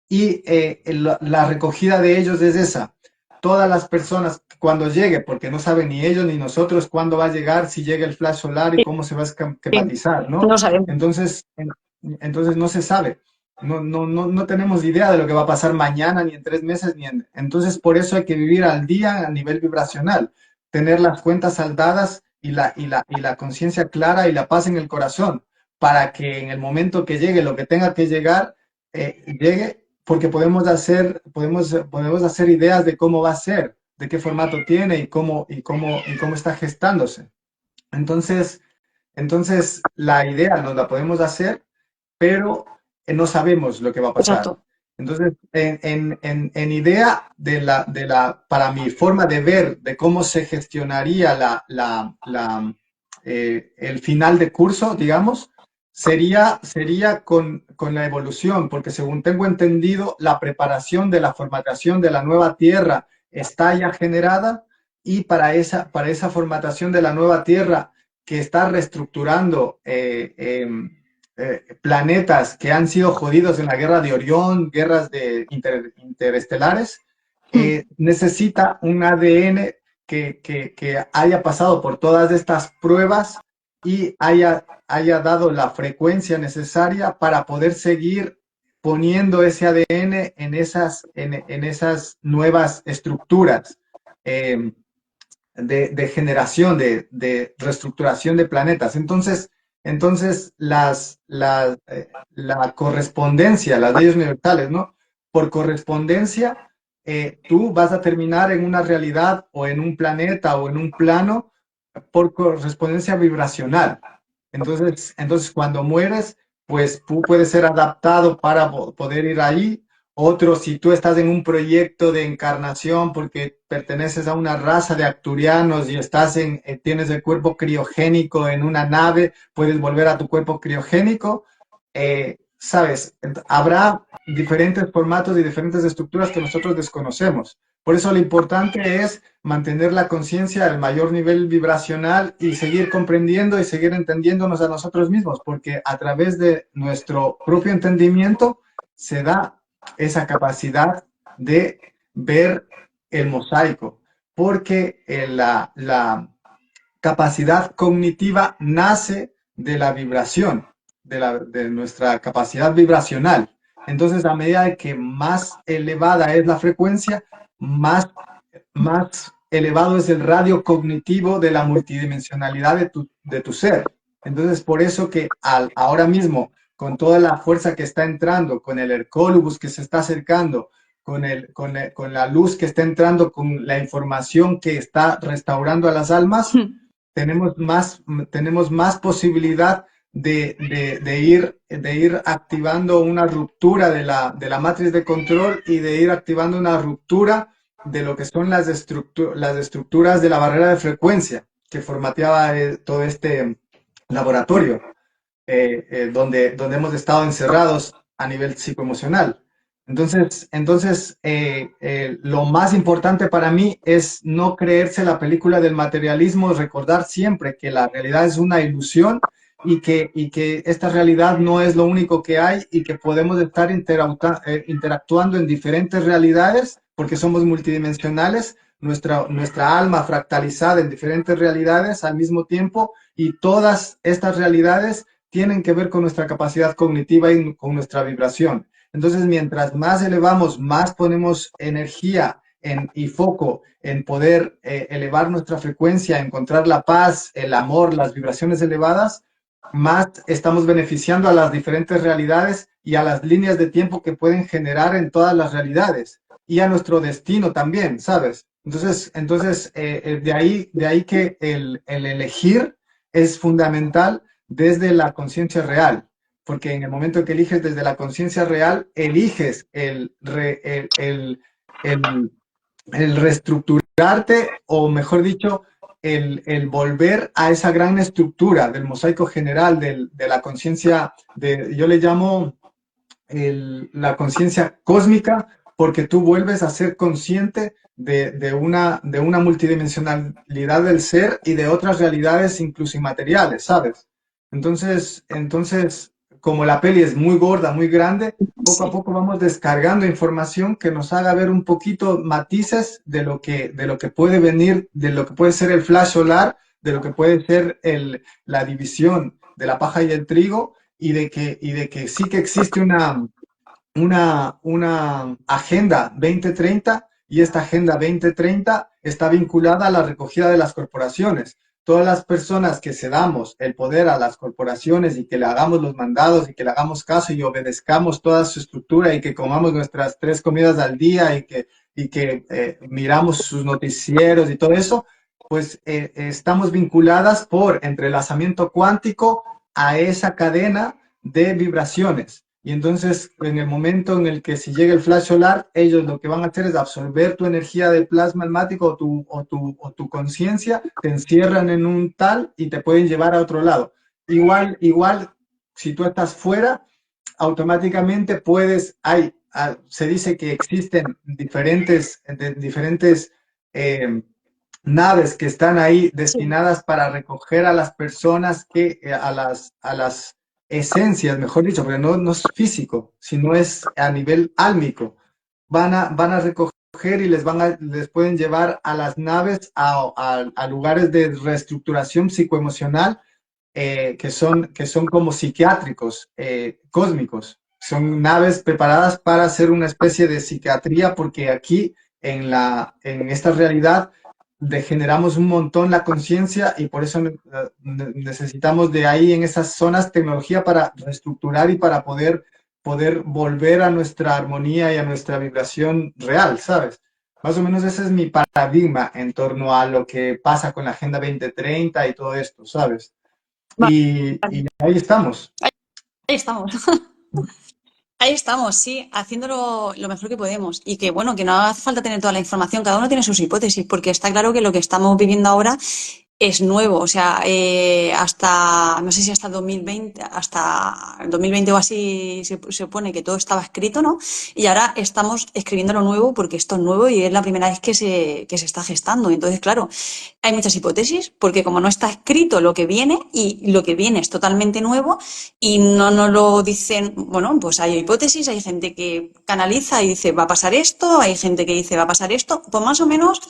Y la recogida de ellos es esa. Todas las personas, cuando llegue, porque no saben ni ellos ni nosotros cuándo va a llegar, si llega el flash solar y Sí, cómo se va a sí, esquematizar, ¿no? no sabemos. Entonces no se sabe. No tenemos idea de lo que va a pasar mañana, ni en 3 meses, Entonces, por eso hay que vivir al día a nivel vibracional, tener las cuentas saldadas y la conciencia clara y la paz en el corazón, para que en el momento que llegue lo que tenga que llegar, llegue, porque podemos hacer ideas de cómo va a ser, de qué formato tiene y cómo está gestándose. Entonces, la idea nos la podemos hacer, pero no sabemos lo que va a pasar. Exacto. Entonces, en idea para mi forma de ver de cómo se gestionaría el final de curso, digamos, sería con la evolución, porque según tengo entendido, la preparación de la formatación de la nueva tierra está ya generada y para esa formatación de la nueva tierra que está reestructurando planetas que han sido jodidos en la guerra de Orión, guerras interestelares, necesita un ADN que haya pasado por todas estas pruebas y haya dado la frecuencia necesaria para poder seguir poniendo ese ADN en esas nuevas estructuras de generación, de reestructuración de planetas. Entonces la correspondencia, las leyes universales, ¿no? Por correspondencia, tú vas a terminar en una realidad o en un planeta o en un plano por correspondencia vibracional. Entonces cuando mueres, pues tú puedes ser adaptado para poder ir ahí. Otro, si tú estás en un proyecto de encarnación porque perteneces a una raza de acturianos y tienes el cuerpo criogénico en una nave, puedes volver a tu cuerpo criogénico. ¿Sabes? Habrá diferentes formatos y diferentes estructuras que nosotros desconocemos. Por eso lo importante es mantener la conciencia al mayor nivel vibracional y seguir comprendiendo y seguir entendiéndonos a nosotros mismos, porque a través de nuestro propio entendimiento se da esa capacidad de ver el mosaico, porque la capacidad cognitiva nace de la vibración, de nuestra capacidad vibracional. Entonces, a medida de que más elevada es la frecuencia, más elevado es el radio cognitivo de la multidimensionalidad de tu ser. Entonces, por eso que ahora mismo, con toda la fuerza que está entrando, con el Hercólubus que se está acercando, con la luz que está entrando, con la información que está restaurando a las almas, tenemos más posibilidad de ir activando una ruptura de la matriz de control y de ir activando una ruptura de lo que son las estructuras de la barrera de frecuencia que formateaba todo este laboratorio, donde hemos estado encerrados a nivel psicoemocional. Lo más importante para mí es no creerse la película del materialismo, recordar siempre que la realidad es una ilusión y que esta realidad no es lo único que hay y que podemos estar interactuando en diferentes realidades porque somos multidimensionales, nuestra alma fractalizada en diferentes realidades al mismo tiempo y todas estas realidades tienen que ver con nuestra capacidad cognitiva y con nuestra vibración. Entonces, mientras más elevamos, más ponemos energía y foco en poder elevar nuestra frecuencia, encontrar la paz, el amor, las vibraciones elevadas, más estamos beneficiando a las diferentes realidades y a las líneas de tiempo que pueden generar en todas las realidades y a nuestro destino también, ¿sabes? De ahí que el elegir es fundamental desde la conciencia real, porque en el momento que eliges desde la conciencia real, eliges el reestructurarte, o mejor dicho, el volver a esa gran estructura del mosaico general, de la conciencia, yo le llamo la conciencia cósmica, porque tú vuelves a ser consciente de una multidimensionalidad del ser y de otras realidades incluso inmateriales, ¿sabes? Entonces, como la peli es muy gorda, muy grande, poco a Sí. poco vamos descargando información que nos haga ver un poquito matices de lo que puede venir, de lo que puede ser el flash solar, de lo que puede ser la división de la paja y el trigo, y de que sí que existe una agenda 2030 y esta agenda 2030 está vinculada a la recogida de las corporaciones. Todas las personas que cedamos el poder a las corporaciones y que le hagamos los mandados y que le hagamos caso y obedezcamos toda su estructura y que comamos nuestras 3 comidas al día y que miramos sus noticieros y todo eso, pues estamos vinculadas por entrelazamiento cuántico a esa cadena de vibraciones. Y entonces, en el momento en el que si llega el flash solar, ellos lo que van a hacer es absorber tu energía de plasma almático o tu conciencia, te encierran en un tal y te pueden llevar a otro lado. Igual, si tú estás fuera, automáticamente puedes, se dice que existen diferentes eh, naves que están ahí Sí, destinadas para recoger a las personas a las esencias, mejor dicho, porque no es físico, sino es a nivel álmico. Van a recoger y les pueden llevar a las naves a lugares de reestructuración psicoemocional que son como psiquiátricos, cósmicos. Son naves preparadas para hacer una especie de psiquiatría porque aquí en esta realidad degeneramos un montón la conciencia y por eso necesitamos de ahí en esas zonas tecnología para reestructurar y para poder volver a nuestra armonía y a nuestra vibración real, ¿sabes? Más o menos ese es mi paradigma en torno a lo que pasa con la Agenda 2030 y todo esto, ¿sabes? Y vale. ahí estamos. Ahí estamos. Ahí estamos, sí, haciéndolo lo mejor que podemos. Y que bueno, que no hace falta tener toda la información, cada uno tiene sus hipótesis, porque está claro que lo que estamos viviendo ahora es nuevo. O sea, hasta, no sé si hasta 2020, hasta el 2020 o así se supone que todo estaba escrito, ¿no? Y ahora estamos escribiendo lo nuevo porque esto es nuevo y es la primera vez que se está gestando. Entonces, claro, hay muchas hipótesis, porque como no está escrito lo que viene y lo que viene es totalmente nuevo, y no nos lo dicen, bueno, pues hay hipótesis, hay gente que canaliza y dice va a pasar esto, hay gente que dice va a pasar esto, pues más o menos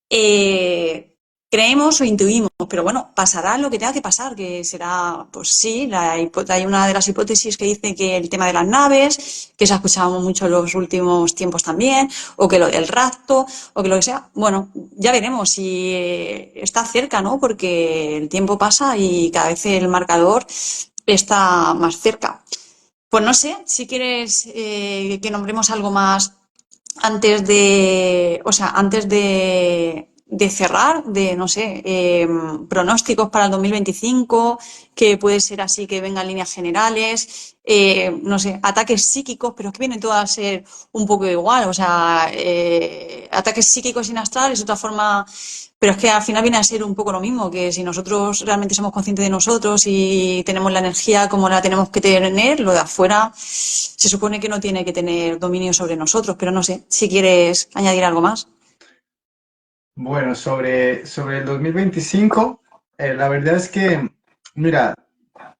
eh, creemos o intuimos, pero bueno, pasará lo que tenga que pasar, que será, pues sí, hay una de las hipótesis que dice que el tema de las naves, que se ha escuchado mucho en los últimos tiempos también, o que lo del rapto, o que lo que sea, bueno, ya veremos si está cerca, ¿no? Porque el tiempo pasa y cada vez el marcador está más cerca. Pues no sé, si quieres que nombremos algo más antes de, o sea, antes de cerrar, de, no sé, pronósticos para el 2025, que puede ser así, que vengan líneas generales, no sé, ataques psíquicos, pero es que vienen todas a ser un poco igual, o sea, ataques psíquicos sin astral es otra forma, pero es que al final viene a ser un poco lo mismo, que si nosotros realmente somos conscientes de nosotros y tenemos la energía como la tenemos que tener, lo de afuera se supone que no tiene que tener dominio sobre nosotros, pero no sé, si quieres añadir algo más. Bueno, sobre el 2025, la verdad es que, mira,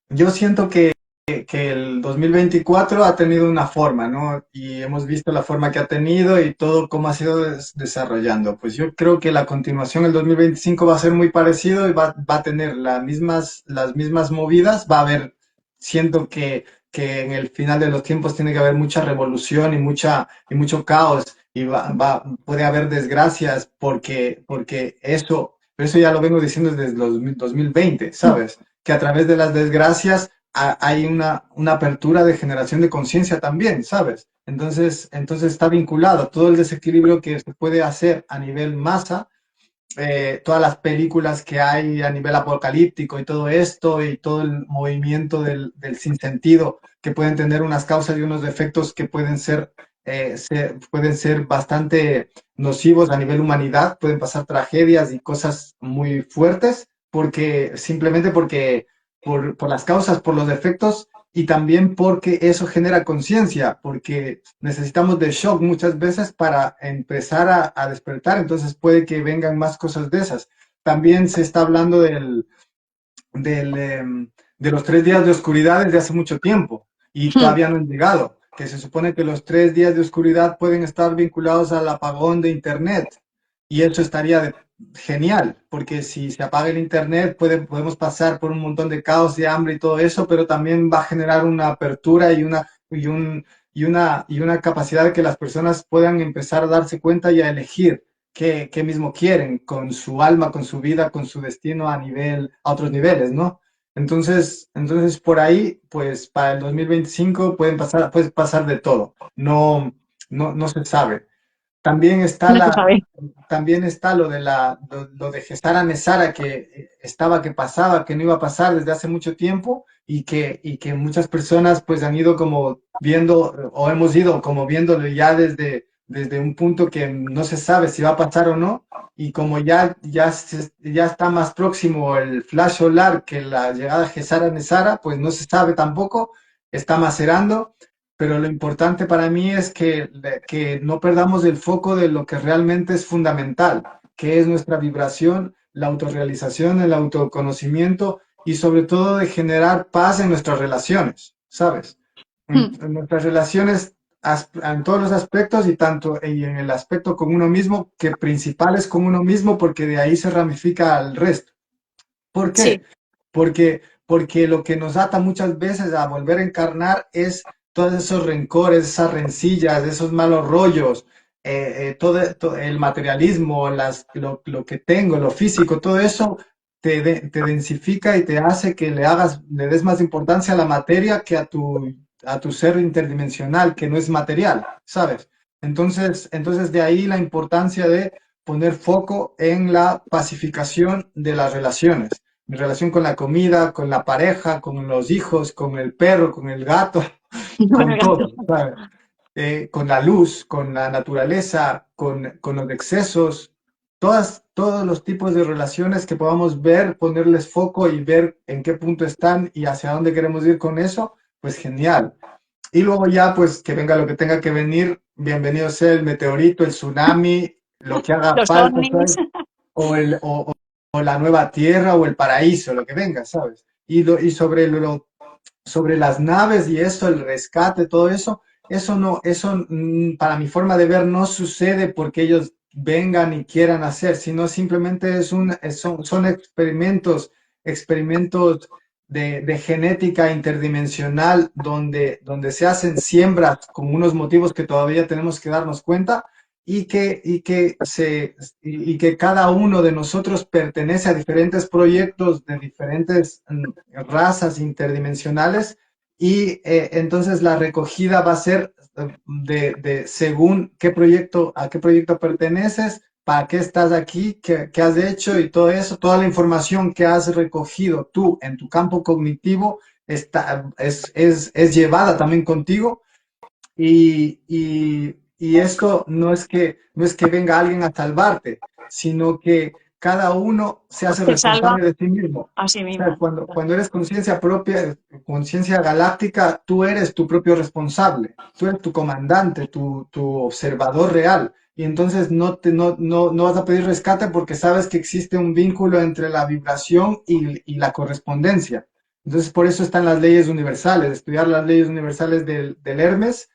yo siento que el 2024 ha tenido una forma, ¿no? Y hemos visto la forma que ha tenido y todo cómo ha sido desarrollando. Pues yo creo que la continuación, el 2025 va a ser muy parecido y va a tener las mismas movidas. Va a haber, siento que en el final de los tiempos tiene que haber mucha revolución y mucho caos y puede haber desgracias porque pero eso ya lo vengo diciendo desde los 2020, ¿sabes? Que a través de las desgracias hay una apertura de generación de conciencia también, ¿sabes? Entonces está vinculado todo el desequilibrio que se puede hacer a nivel masa, todas las películas que hay a nivel apocalíptico y todo esto y todo el movimiento del sinsentido que pueden tener unas causas y unos defectos que pueden ser bastante nocivos a nivel humanidad, pueden pasar tragedias y cosas muy fuertes simplemente porque por las causas, por los defectos y también porque eso genera conciencia, porque necesitamos de shock muchas veces para empezar a despertar, entonces puede que vengan más cosas de esas. También se está hablando de los 3 días de oscuridad desde hace mucho tiempo y Hmm. todavía no han llegado, que se supone que los 3 días de oscuridad pueden estar vinculados al apagón de Internet y eso estaría genial, porque si se apaga el Internet podemos pasar por un montón de caos, y hambre y todo eso, pero también va a generar una apertura y una capacidad de que las personas puedan empezar a darse cuenta y a elegir qué mismo quieren con su alma, con su vida, con su destino a otros niveles, ¿no? Entonces por ahí, pues para el 2025 puede pasar de todo. No se sabe. También está No se sabe. también está lo de Gesara Mesara que que pasaba, que no iba a pasar desde hace mucho tiempo y que muchas personas pues han ido como viendo o hemos ido como viéndolo ya desde un punto que no se sabe si va a pasar o no y como ya está más próximo el flash solar que la llegada de Gesara Nesara, pues no se sabe tampoco, está macerando, pero lo importante para mí es que no perdamos el foco de lo que realmente es fundamental, que es nuestra vibración, la autorrealización, el autoconocimiento y sobre todo de generar paz en nuestras relaciones, ¿sabes? Mm. En nuestras relaciones en todos los aspectos y tanto y en el aspecto con uno mismo, que principal es con uno mismo porque de ahí se ramifica al resto. ¿Por qué? Sí, Porque lo que nos ata muchas veces a volver a encarnar es todos esos rencores, esas rencillas, esos malos rollos, todo el materialismo, lo que tengo, lo físico, todo eso te densifica y te hace que le des más importancia a la materia que a tu ser interdimensional, que no es material, ¿sabes? Entonces de ahí la importancia de poner foco en la pacificación de las relaciones, mi relación con la comida, con la pareja, con los hijos, con el perro, con el gato, bueno, con todo, ¿sabes? Con la luz, con la naturaleza, con los excesos, todos los tipos de relaciones que podamos ver, ponerles foco y ver en qué punto están y hacia dónde queremos ir con eso, pues genial. Y luego ya, pues que venga lo que tenga que venir, bienvenido sea el meteorito, el tsunami, lo que haga los falta, ovnis. ¿sabes? O la nueva tierra o el paraíso, lo que venga, ¿sabes? Y sobre las naves y eso, el rescate, todo eso, para mi forma de ver no sucede porque ellos vengan y quieran hacer, sino simplemente son experimentos de genética interdimensional donde se hacen siembras con unos motivos que todavía tenemos que darnos cuenta y que cada uno de nosotros pertenece a diferentes proyectos de diferentes razas interdimensionales y entonces la recogida va a ser de según a qué proyecto perteneces, para qué estás aquí, qué has hecho y todo eso, toda la información que has recogido tú en tu campo cognitivo es llevada también contigo y esto no es que venga alguien a salvarte, sino que cada uno se hace Se salva responsable de sí mismo. a sí ¿Sabes? mismo. Cuando eres conciencia propia, conciencia galáctica, tú eres tu propio responsable, tú eres tu comandante, tu observador real. Y entonces no vas a pedir rescate porque sabes que existe un vínculo entre la vibración y la correspondencia. Entonces, por eso están las leyes universales. Estudiar las leyes universales del Hermes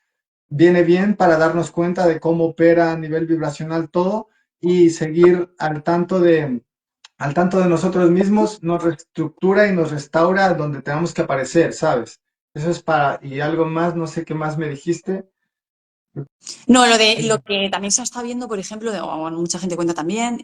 viene bien para darnos cuenta de cómo opera a nivel vibracional todo y seguir al tanto de nosotros mismos, nos reestructura y nos restaura donde tenemos que aparecer, ¿sabes? Eso es y algo más, no sé qué más me dijiste. No, lo que también se está viendo, por ejemplo, bueno, mucha gente cuenta también,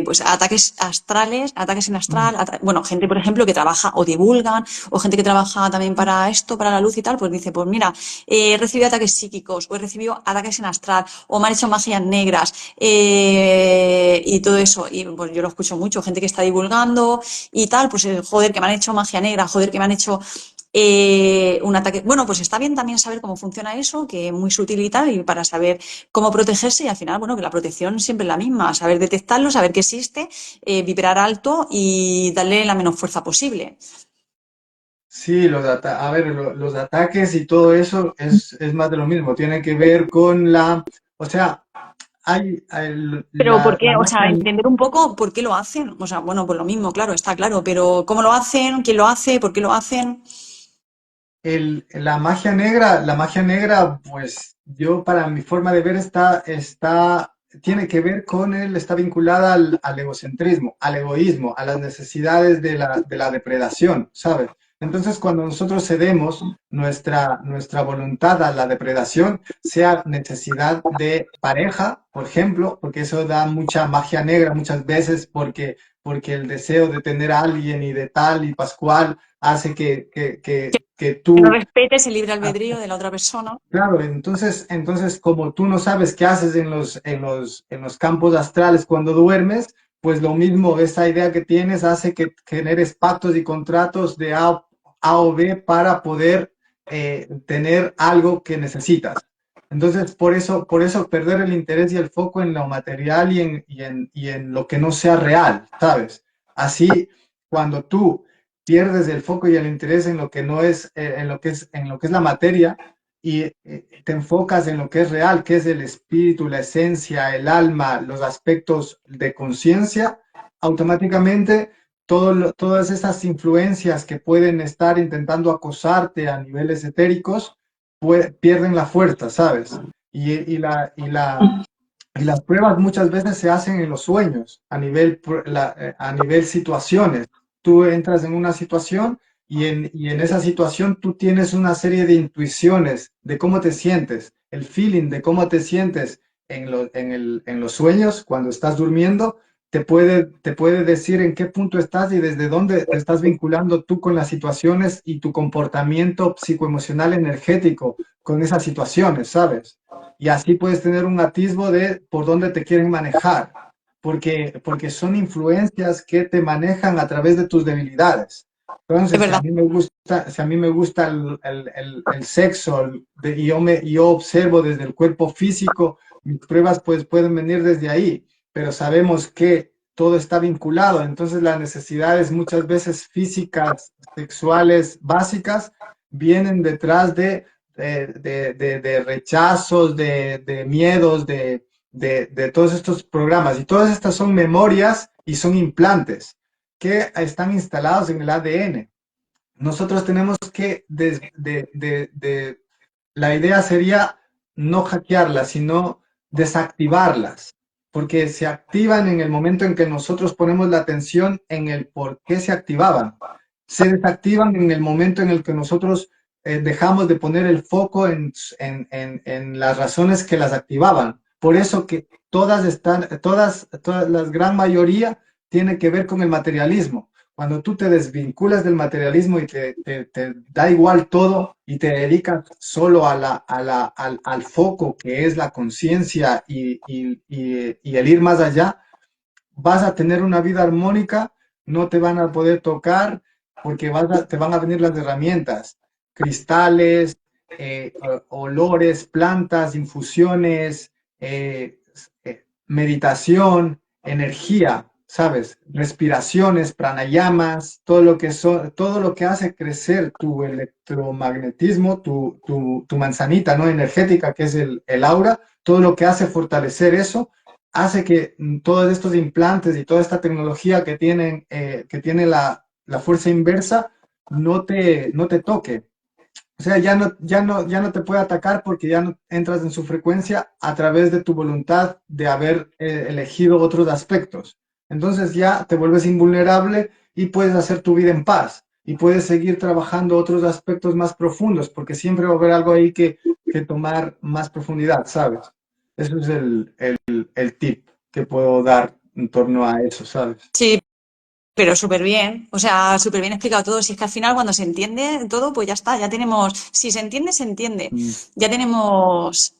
pues ataques astrales, ataques en astral, bueno, gente, por ejemplo, que trabaja o divulgan, o gente que trabaja también para esto, para la luz y tal, pues dice, pues mira, he recibido ataques psíquicos, o he recibido ataques en astral, o me han hecho magias negras, y todo eso. Y pues yo lo escucho mucho, gente que está divulgando y tal, pues joder, que me han hecho magia negra, joder, que me han hecho un ataque. Bueno, pues está bien también saber cómo funciona eso, que es muy sutil y tal, y para saber cómo protegerse y al final, bueno, que la protección siempre es la misma, saber detectarlo, saber que existe, vibrar alto y darle la menos fuerza posible. Sí, a ver, los ataques y todo eso es más de lo mismo, tiene que ver con o sea, Pero ¿por qué? la O sea, magia. entender un poco por qué lo hacen. O sea, bueno, pues lo mismo, claro, está claro, pero ¿cómo lo hacen? ¿Quién lo hace? ¿Por qué lo hacen? La magia negra, pues yo para mi forma de ver tiene que ver está vinculada al egocentrismo, al egoísmo, a las necesidades de la depredación, ¿sabes? Entonces cuando nosotros cedemos nuestra voluntad a la depredación, sea necesidad de pareja, por ejemplo, porque eso da mucha magia negra muchas veces, porque el deseo de tener a alguien y de tal y pascual hace que Que no tú, respetes el libre albedrío de la otra persona. claro, entonces como tú no sabes qué haces en los campos astrales cuando duermes, pues lo mismo, esa idea que tienes hace que generes pactos y contratos A o B para poder tener algo que necesitas. Entonces, por eso perder el interés y el foco en lo material y en lo que no sea real, ¿sabes? Así, cuando tú pierdes el foco y el interés en lo que no es, en lo que es la materia y te enfocas en lo que es real, que es el espíritu, la esencia, el alma, los aspectos de conciencia, automáticamente todas esas influencias que pueden estar intentando acosarte a niveles etéricos, pierden la fuerza, ¿sabes? Y las pruebas muchas veces se hacen en los sueños, a nivel situaciones. Tú entras en una situación y en esa situación tú tienes una serie de intuiciones de cómo te sientes, el feeling de cómo te sientes en los sueños cuando estás durmiendo, te puede decir en qué punto estás y desde dónde te estás vinculando tú con las situaciones y tu comportamiento psicoemocional energético con esas situaciones, ¿sabes? Y así puedes tener un atisbo de por dónde te quieren manejar, porque son influencias que te manejan a través de tus debilidades. Es Entonces, verdad. si a mí me gusta el sexo y yo observo desde el cuerpo físico, mis pruebas pues pueden venir desde ahí, pero sabemos que todo está vinculado, entonces las necesidades muchas veces físicas, sexuales, básicas, vienen detrás de rechazos, de miedos, de todos estos programas. Y todas estas son memorias y son implantes que están instalados en el ADN. Nosotros tenemos que, la idea sería no hackearlas, sino desactivarlas, porque se activan en el momento en que nosotros ponemos la atención en el por qué se activaban. Se desactivan en el momento en el que nosotros dejamos de poner el foco en las razones que las activaban. Por eso que todas, la gran mayoría tiene que ver con el materialismo. Cuando tú te desvinculas del materialismo y te da igual todo y te dedicas solo al foco que es la conciencia y el ir más allá, vas a tener una vida armónica, no te van a poder tocar porque te van a venir las herramientas, cristales, olores, plantas, infusiones, meditación, energía, ¿sabes? Respiraciones, pranayamas, todo lo que hace crecer tu electromagnetismo, tu manzanita, ¿no? Energética, que es el aura, todo lo que hace fortalecer eso hace que todos estos implantes y toda esta tecnología que tiene la fuerza inversa no te toque. O sea, ya no te puede atacar porque ya no entras en su frecuencia a través de tu voluntad de haber elegido otros aspectos. Entonces ya te vuelves invulnerable y puedes hacer tu vida en paz y puedes seguir trabajando otros aspectos más profundos porque siempre va a haber algo ahí que tomar más profundidad, ¿sabes? Eso es el tip que puedo dar en torno a eso, ¿sabes? Sí, pero súper bien. O sea, súper bien explicado todo. Si es que al final cuando se entiende todo, pues ya está. Ya tenemos, si se entiende, se entiende. Mm. Ya tenemos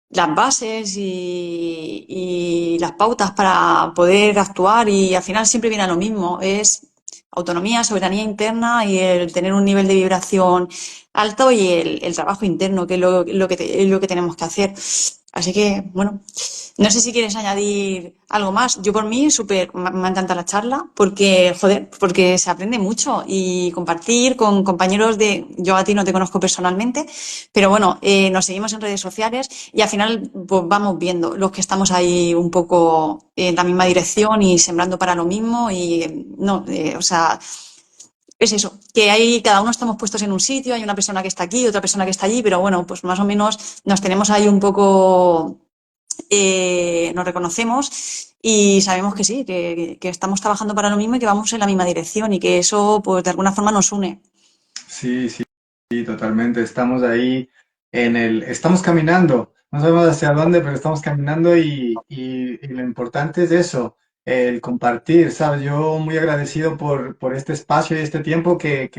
las bases y las pautas para poder actuar y al final siempre viene a lo mismo. Es autonomía, soberanía interna y el tener un nivel de vibración alto y el trabajo interno, que es lo que tenemos que hacer. Así que, bueno, no sé si quieres añadir algo más. Yo por mí, súper, me encanta la charla porque, joder, porque se aprende mucho y compartir con compañeros yo a ti no te conozco personalmente, pero bueno, nos seguimos en redes sociales y al final pues vamos viendo los que estamos ahí un poco en la misma dirección y sembrando para lo mismo y no, o sea, es eso, que hay, cada uno estamos puestos en un sitio, hay una persona que está aquí, otra persona que está allí, pero bueno, pues más o menos nos tenemos ahí un poco, nos reconocemos y sabemos que sí, que estamos trabajando para lo mismo y que vamos en la misma dirección y que eso pues de alguna forma nos une. Sí, sí, sí, totalmente. Estamos ahí estamos caminando. No sabemos hacia dónde, pero estamos caminando y lo importante es eso, el compartir, ¿sabes? Yo muy agradecido por este espacio y este tiempo que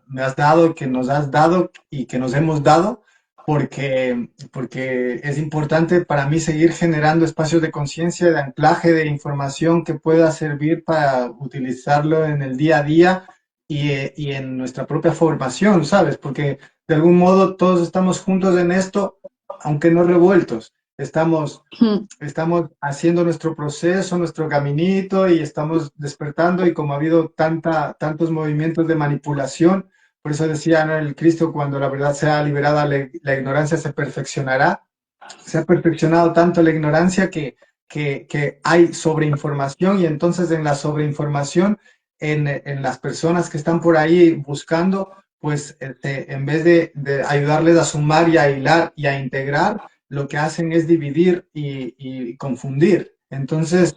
me has dado, que nos has dado y que nos hemos dado, porque es importante para mí seguir generando espacios de conciencia, de anclaje, de información que pueda servir para utilizarlo en el día a día y en nuestra propia formación, ¿sabes? Porque de algún modo todos estamos juntos en esto, aunque no revueltos. Mm. Estamos haciendo nuestro proceso, nuestro caminito y estamos despertando y como ha habido tantos movimientos de manipulación, por eso decía, ¿no? El Cristo, cuando la verdad sea liberada, la ignorancia se perfeccionará. Se ha perfeccionado tanto la ignorancia que hay sobreinformación y entonces en la sobreinformación, en las personas que están por ahí buscando, pues en vez de ayudarles a sumar y a hilar y a integrar, lo que hacen es dividir y confundir. Entonces,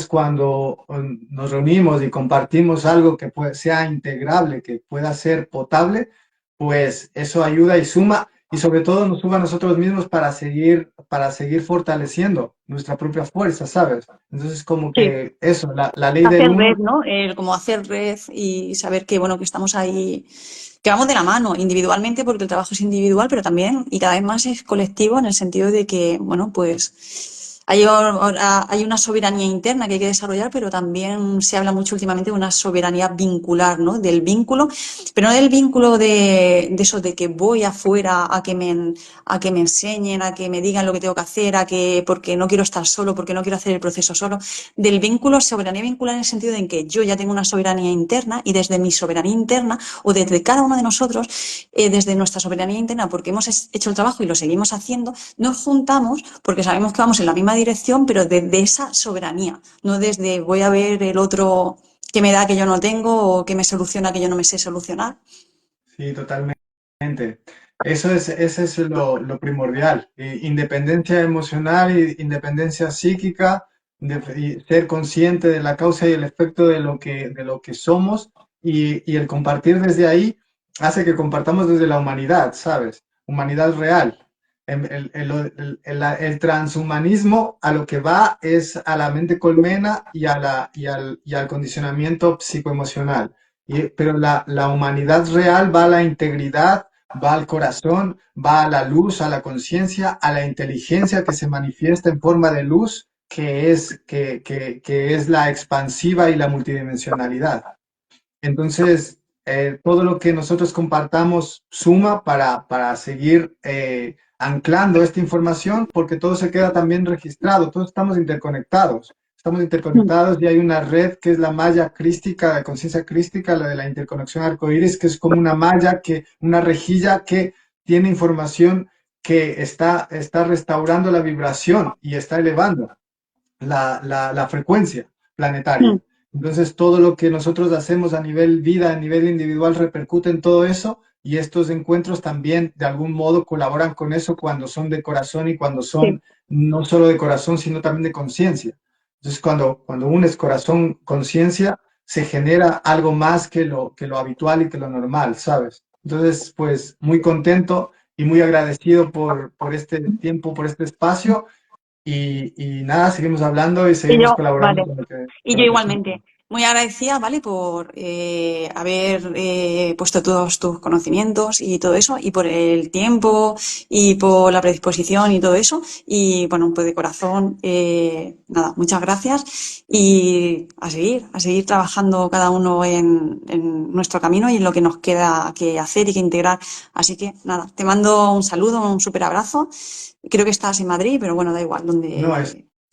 cuando nos reunimos y compartimos algo que sea integrable, que pueda ser potable, pues eso ayuda y suma y sobre todo nos suma a nosotros mismos para seguir fortaleciendo nuestra propia fuerza, ¿sabes? Entonces, como Sí. que eso, la ley del Hacer uno, red, ¿no? Como hacer red y saber que, bueno, que estamos ahí, que vamos de la mano individualmente, porque el trabajo es individual, pero también, y cada vez más es colectivo en el sentido de que, bueno, pues hay una soberanía interna que hay que desarrollar, pero también se habla mucho últimamente de una soberanía vincular, ¿no? Del vínculo, pero no del vínculo de eso de que voy afuera a que me enseñen, a que me digan lo que tengo que hacer, a que, porque no quiero estar solo, porque no quiero hacer el proceso solo, del vínculo, soberanía vincular en el sentido de que yo ya tengo una soberanía interna y desde mi soberanía interna o desde cada uno de nosotros, desde nuestra soberanía interna, porque hemos hecho el trabajo y lo seguimos haciendo, nos juntamos porque sabemos que vamos en la misma dirección, pero desde esa soberanía, no desde voy a ver el otro que me da que yo no tengo o que me soluciona que yo no me sé solucionar. sí, totalmente. Ese es lo primordial. Independencia emocional y independencia psíquica, y ser consciente de la causa y el efecto de lo que somos y el compartir desde ahí hace que compartamos desde la humanidad, ¿sabes? Humanidad real. El transhumanismo a lo que va es a la mente colmena y al condicionamiento psicoemocional. Pero la humanidad real va a la integridad, va al corazón, va a la luz, a la conciencia, a la inteligencia que se manifiesta en forma de luz, que es la expansiva y la multidimensionalidad. Entonces, todo lo que nosotros compartamos suma para seguir anclando esta información, porque todo se queda también registrado, todos estamos interconectados y hay una red que es la malla crística, de conciencia crística, la de la interconexión arcoíris, que es como una malla, una rejilla que tiene información que está restaurando la vibración y está elevando la frecuencia planetaria. Entonces, todo lo que nosotros hacemos a nivel vida, a nivel individual, repercute en todo eso y estos encuentros también de algún modo colaboran con eso cuando son de corazón y cuando Sí. son no solo de corazón, sino también de conciencia. Entonces, cuando unes corazón, conciencia, se genera algo más que lo habitual y que lo normal, ¿sabes? Entonces, pues muy contento y muy agradecido por este tiempo, por este espacio y nada, seguimos hablando y Y seguimos yo, colaborando vale. con lo que, Y con yo lo que surja. igualmente, muy agradecida, ¿vale? Por haber puesto todos tus conocimientos y todo eso, y por el tiempo y por la predisposición y todo eso. Y bueno, pues de corazón, nada, muchas gracias. Y a seguir trabajando cada uno en nuestro camino y en lo que nos queda que hacer y que integrar. Así que nada, te mando un saludo, un súper abrazo. Creo que estás en Madrid, pero bueno, da igual, No, donde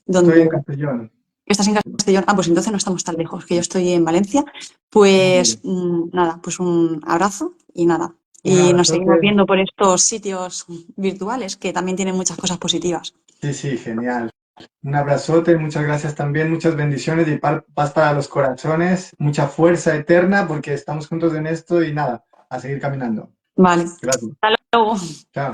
estoy en Castellón. estás en Castellón. Ah, pues entonces no estamos tan lejos, que yo estoy en Valencia. Pues Vale. nada, pues un abrazo y nada. Un Y nos seguimos abrazote. viendo por estos sitios virtuales que también tienen muchas cosas positivas. Sí, sí, genial. Un abrazote, muchas gracias también, muchas bendiciones y paz para los corazones, mucha fuerza eterna porque estamos juntos en esto y nada, a seguir caminando. Vale. Gracias. Hasta luego. Chao.